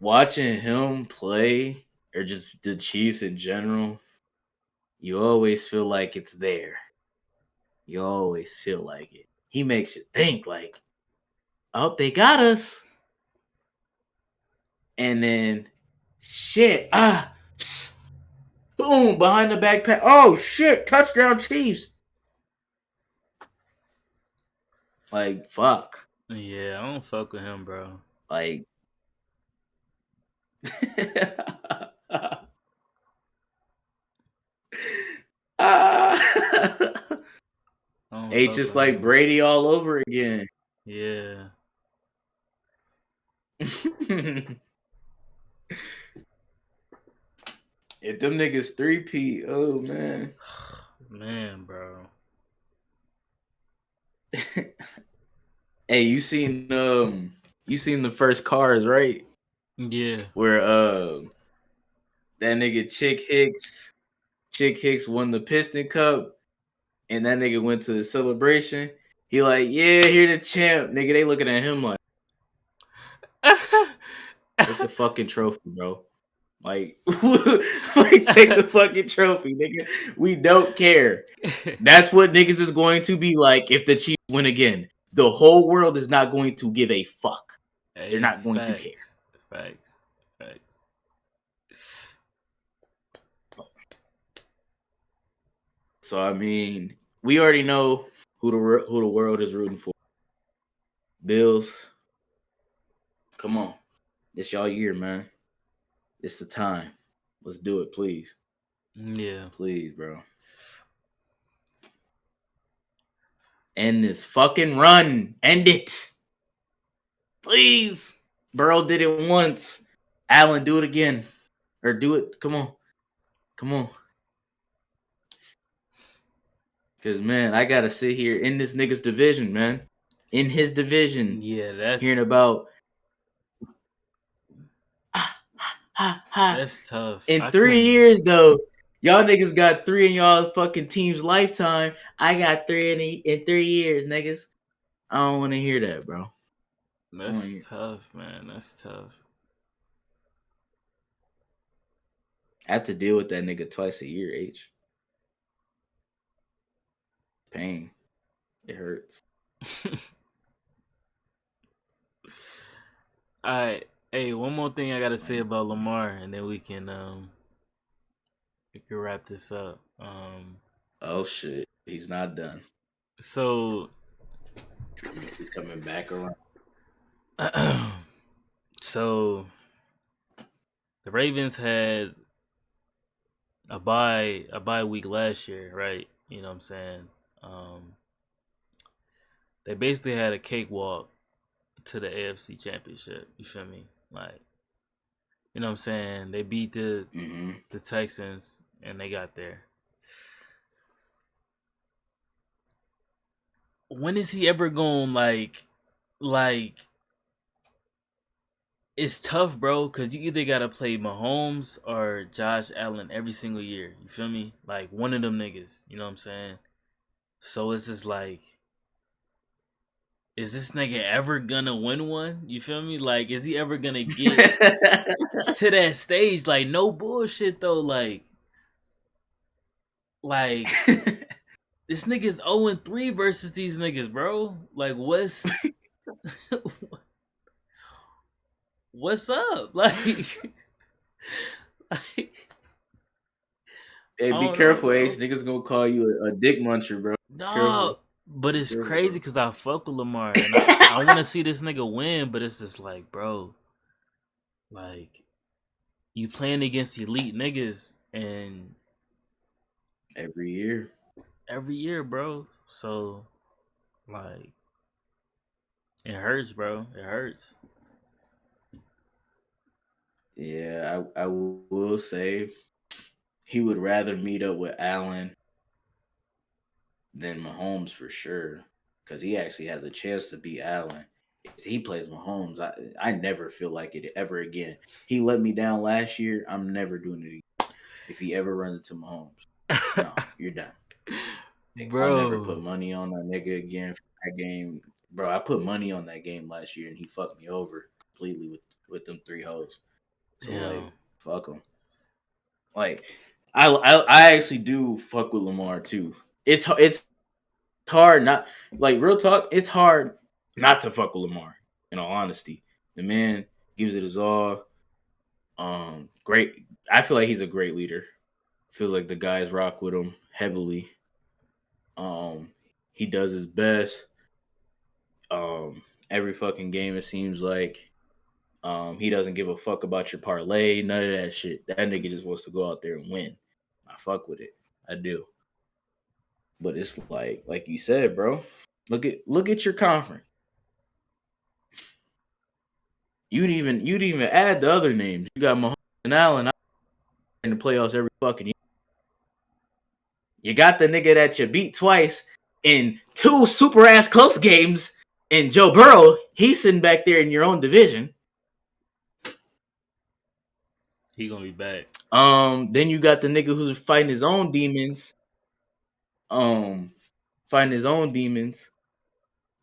Watching him play, or just the Chiefs in general, you always feel like it's there. You always feel like it. He makes you think like, oh, they got us. And then shit, boom, behind the backpack. Oh shit, touchdown Chiefs. Like fuck. Yeah, I don't fuck with him, bro. Like Ah. I don't Ain't fuck just with like him. Brady all over again. Yeah. If them niggas 3P, oh man. Man, bro. Hey, you seen the first Cars, right? Yeah. Where that nigga Chick Hicks won the Piston Cup and that nigga went to the celebration. He like, yeah, here the champ. Nigga, they looking at him like, take the fucking trophy, bro. Like, like take the fucking trophy, nigga. We don't care. That's what niggas is going to be like if the Chiefs win again. The whole world is not going to give a fuck. They're Hey, not going to care. facts. Facts. Facts. So I mean, we already know who the world is rooting for. Bills, come on, it's y'all year, man. It's the time. Let's do it, please, Yeah. please, bro. End this fucking run. End it, please. Burrow did it once. Allen, do it again, or do it. Come on, come on. Cause man, I gotta sit here in this nigga's division, man. In his division, Yeah, hearing about ha ha. that's tough. In I 3 couldn't. years though, y'all niggas got three in y'all's fucking team's lifetime. I got three in 3 years, niggas. I don't want to hear that, bro. I don't want to hear. That's tough, man. That's tough. I have to deal with that nigga twice a year. Pain. It hurts. All right. Hey, one more thing I gotta say about Lamar, and then we can wrap this up. Oh shit, he's not done. So He's coming back around. so the Ravens had a bye week last year, right? You know what I'm saying? Um, they basically had a cakewalk to the AFC Championship. You feel me? Like, you know what I'm saying? They beat Mm-hmm. the Texans and they got there. When is he ever going like it's tough, bro, because you either gotta play Mahomes or Josh Allen every single year. You feel me? Like one of them niggas. You know what I'm saying? So it's just like, is this nigga ever gonna win one? You feel me? Like, is he ever gonna get to that stage? Like, no bullshit though. Like this nigga's 0-3 versus these niggas, bro. Like, what's up? Like Hey, I be don't know, careful, bro. H. Niggas gonna call you a dick muncher, bro. Careful. No, but Be it's careful, crazy bro. because I fuck with Lamar and I want to see this nigga win, but it's just like, bro, like you playing against elite niggas and Every year. every year, bro. So like it hurts, bro. It hurts. Yeah, I will say he would rather meet up with Allen than Mahomes for sure, because he actually has a chance to beat Allen. If he plays Mahomes, I never feel like it ever again. He let me down last year. I'm never doing it again. If he ever runs into Mahomes, no, you're done. Like, I'll never put Bro, money on that nigga again for that game. bro, I put money on that game last year and he fucked me over completely with them three hoes. So Yeah. like, fuck him. Like, I actually do fuck with Lamar too. It's hard not like real talk. It's hard not to fuck with Lamar. In all honesty, the man gives it his all. Great. I feel like he's a great leader. Feels like the guys rock with him heavily. Um, he does his best. Every fucking game it seems like. He doesn't give a fuck about your parlay, none of that shit. That nigga just wants to go out there and win. I fuck with it. I do. But it's like you said, bro. Look at your conference. You'd even add the other names. You got Mahomes and Allen in the playoffs every fucking year. You got the nigga that you beat twice in two super ass close games, and Joe Burrow. He's sitting back there in your own division. He gonna be back. Then you got the nigga who's fighting his own demons. Um, fighting his own demons.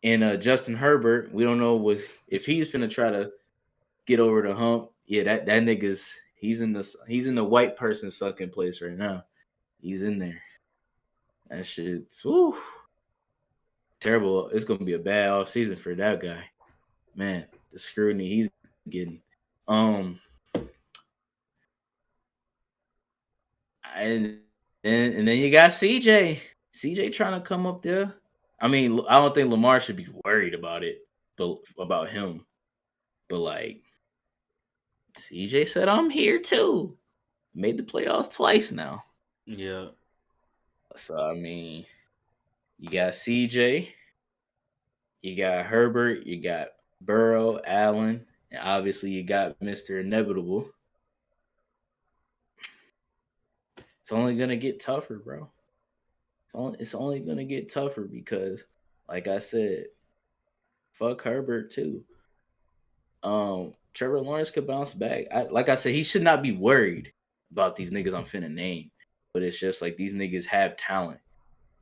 And Justin Herbert, we don't know if he's gonna try to get over the hump. Yeah, that nigga's he's in the white person sucking place right now. He's in there. That shit's woo, terrible. It's gonna be a bad off season for that guy. Man, the scrutiny he's getting. Um, and then you got CJ. CJ trying to come up there. I mean, I don't think Lamar should be worried about it, but about him. But like CJ said, I'm here too. Made the playoffs twice now. Yeah. So I mean, you got CJ, you got Herbert, you got Burrow, Allen, and obviously you got Mr. Inevitable. It's only gonna get tougher, bro. It's only gonna get tougher because, like I said, fuck Herbert too. Trevor Lawrence could bounce back. Like I said, he should not be worried about these niggas I'm finna name. But it's just like these niggas have talent.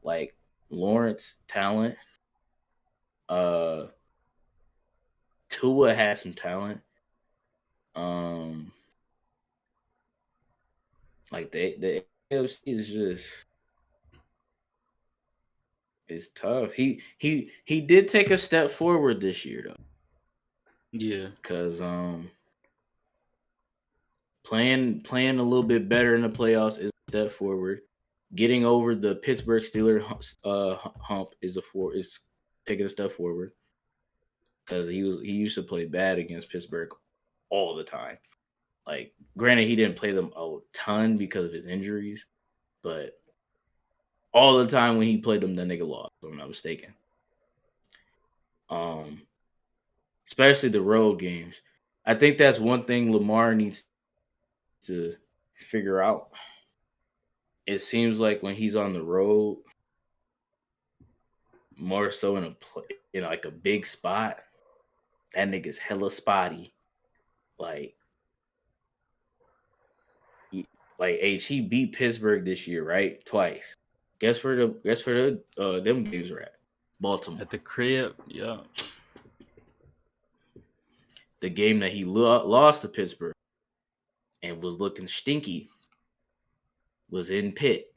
Like Lawrence talent. Uh Tua has some talent. Um like the AFC is just it's tough. He did take a step forward this year though. Yeah. Cause playing a little bit better in the playoffs is a step forward. Getting over the Pittsburgh Steelers hump is taking a step forward because he used to play bad against Pittsburgh all the time. Like, granted, he didn't play them a ton because of his injuries, but all the time when he played them, the nigga lost. If I'm not mistaken. Um, Especially the road games. I think that's one thing Lamar needs to figure out. It seems like when he's on the road, more so in like a big spot, that nigga's hella spotty. Like, like he beat Pittsburgh this year, right? Twice. Guess where them games are at? Baltimore. At the crib. Yeah. The game that he lost to Pittsburgh and was looking stinky was in Pitt.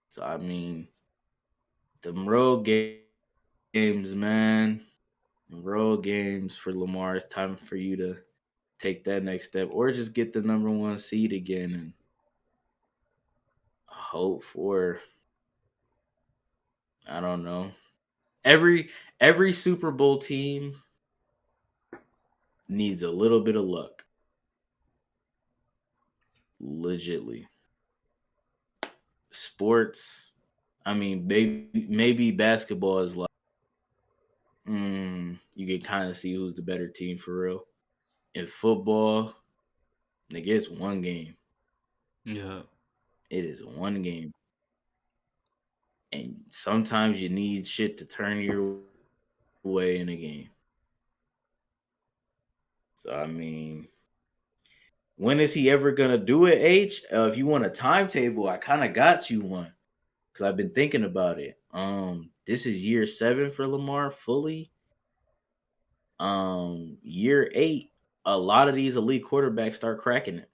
So I mean, them road games, man. Road games for Lamar. It's time for you to take that next step, or just get the number one seed again and hope for, I don't know. Every Super Bowl team needs a little bit of luck. Legitly. Sports, I mean, maybe basketball is like, you can kind of see who's the better team for real. In football, nigga, it's one game. Yeah. It is one game. And sometimes you need shit to turn your way in a game. So, I mean, when is he ever gonna do it, H? If you want a timetable, I kind of got you one. because I've been thinking about it. This is year 7 for Lamar fully. Year 8, a lot of these elite quarterbacks start cracking it.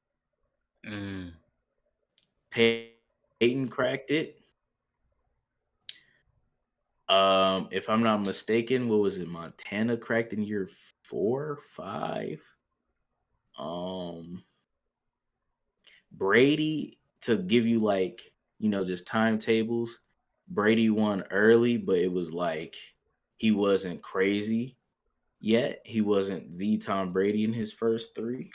Mm. Peyton cracked it. If I'm not mistaken, what was it? Montana cracked in year 4, 5. Um, Brady, to give you like, just timetables. Brady won early, but it was like he wasn't crazy yet. He wasn't the Tom Brady in his first 3.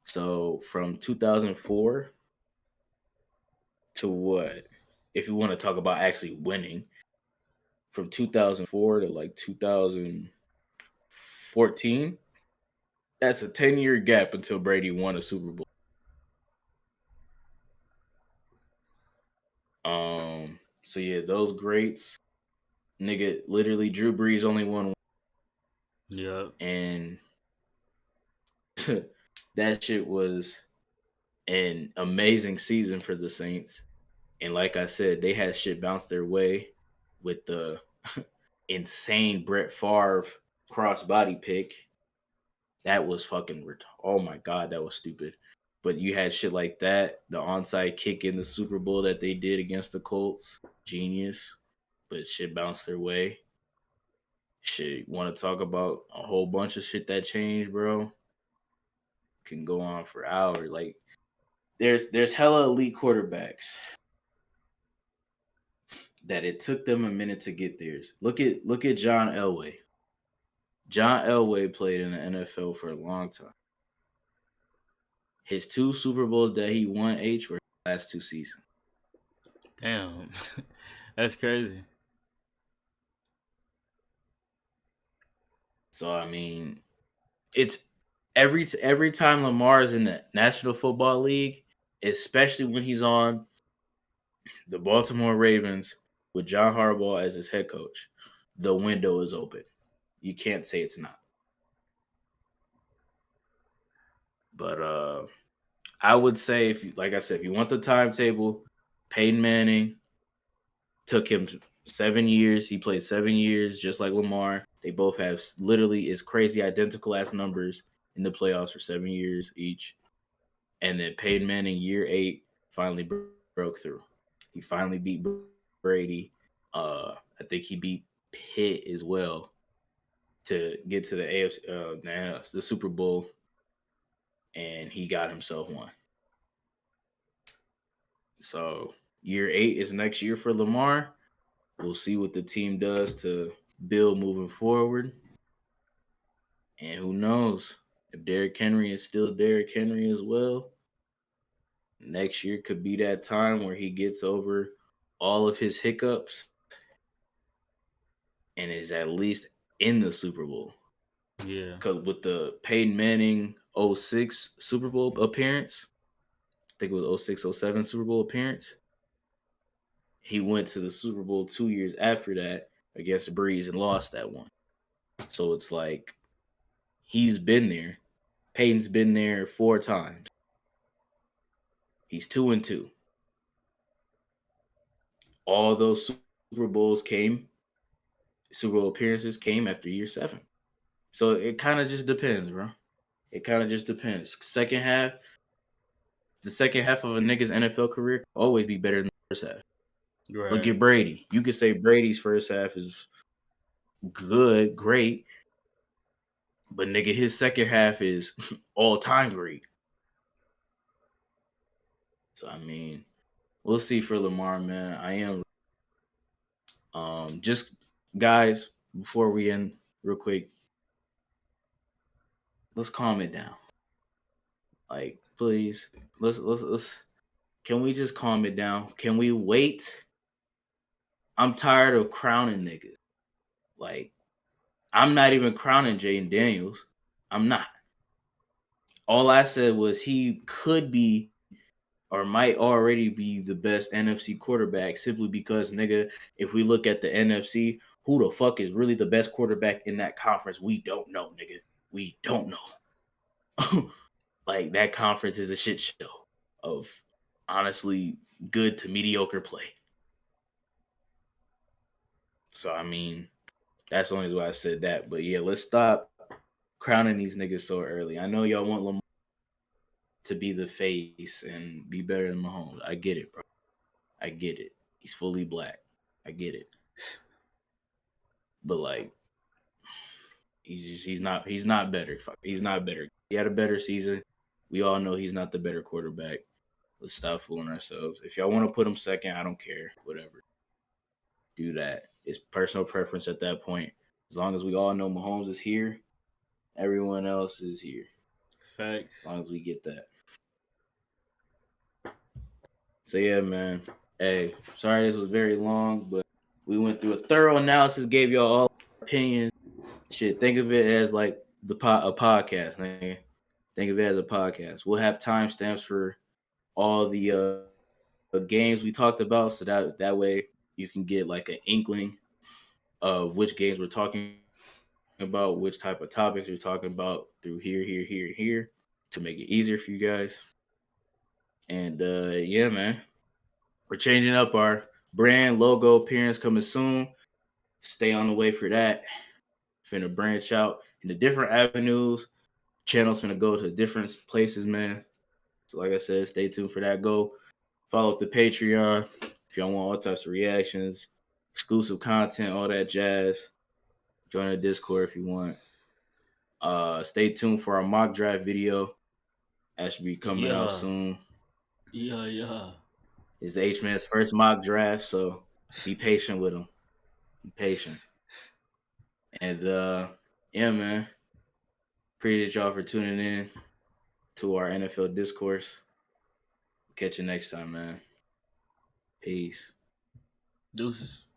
So from 2004 to what? If you want to talk about actually winning, from 2004 to like 2014, that's a 10-year gap until Brady won a Super Bowl. So yeah, those greats, nigga, literally Drew Brees only won, Yep. and that shit was an amazing season for the Saints. And like I said, they had shit bounce their way with the insane Brett Favre crossbody pick. That was fucking oh my god, that was stupid. But you had shit like that, the onside kick in the Super Bowl that they did against the Colts, genius. But shit bounced their way. Shit, want to talk about a whole bunch of shit that changed, bro? Can go on for hours. Like there's hella elite quarterbacks that it took them a minute to get theirs. Look at John Elway. John Elway played in the NFL for a long time. His 2 Super Bowls that he won H were his last 2 seasons. Damn. That's crazy. So I mean, it's every time Lamar is in the National Football League, especially when he's on the Baltimore Ravens with John Harbaugh as his head coach, the window is open. You can't say it's not. But I would say like I said, if you want the timetable, Peyton Manning took him 7 years. He played 7 years, just like Lamar. They both have literally is crazy identical ass numbers in the playoffs for 7 years each. And then Peyton Manning, year 8, finally broke through. He finally beat Brady. I think he beat Pitt as well to get to the AFC, the Super Bowl, and he got himself one. So year 8 is next year for Lamar. We'll see what the team does to build moving forward. And who knows if Derrick Henry is still Derrick Henry as well. Next year could be that time where he gets over all of his hiccups and is at least in the Super Bowl. Yeah. Because with the Peyton Manning 06 Super Bowl appearance, I think it was 06, 07 Super Bowl appearance, he went to the Super Bowl 2 years after that against Breeze and lost that one. So it's like he's been there. Peyton's been there 4 times. He's 2-2. All those Super Bowl appearances came after year 7. So it kind of just depends, bro. It kind of just depends. The second half of a nigga's NFL career can always be better than the first half. Look Right. at Brady. You could say Brady's first half is good, great, but nigga, his second half is all time great. So I mean, we'll see for Lamar, man. I am just guys, before we end real quick, let's calm it down. Like, please, let's can we just calm it down? Can we wait? I'm tired of crowning niggas. Like, I'm not even crowning Jaden Daniels. I'm not. All I said was he could be or might already be the best NFC quarterback simply because, nigga, if we look at the NFC, who the fuck is really the best quarterback in that conference? We don't know, nigga. We don't know. Like, that conference is a shit show of honestly good to mediocre play. So I mean, that's the only reason why I said that. But yeah, let's stop crowning these niggas so early. I know y'all want Lamar to be the face and be better than Mahomes. I get it, bro. I get it. He's fully black. I get it. But like, he's not better. He's not better. He had a better season. We all know he's not the better quarterback. Let's stop fooling ourselves. If y'all want to put him second, I don't care. Whatever. Do that. It's personal preference at that point. As long as we all know Mahomes is here, everyone else is here. Facts. As long as we get that. So yeah, man. Hey, sorry this was very long, but we went through a thorough analysis, gave y'all all our opinions. Shit, think of it as like a podcast, man. Think of it as a podcast. We'll have timestamps for all the games we talked about, so that way you can get like an inkling of which games we're talking about, which type of topics we're talking about through here to make it easier for you guys. And yeah, man, we're changing up our brand logo appearance coming soon. Stay on the way for that. Finna branch out into different avenues. Channel's finna go to different places, man. So like I said, stay tuned for that. Go follow up the Patreon if y'all want all types of reactions, exclusive content, all that jazz. Join the Discord if you want. Stay tuned for our mock draft video. That should be coming out Yeah. soon. Yeah. It's the H-Man's first mock draft, so be patient with him. Be patient. And yeah, man. Appreciate y'all for tuning in to our NFL discourse. Catch you next time, man. Peace. Deuces.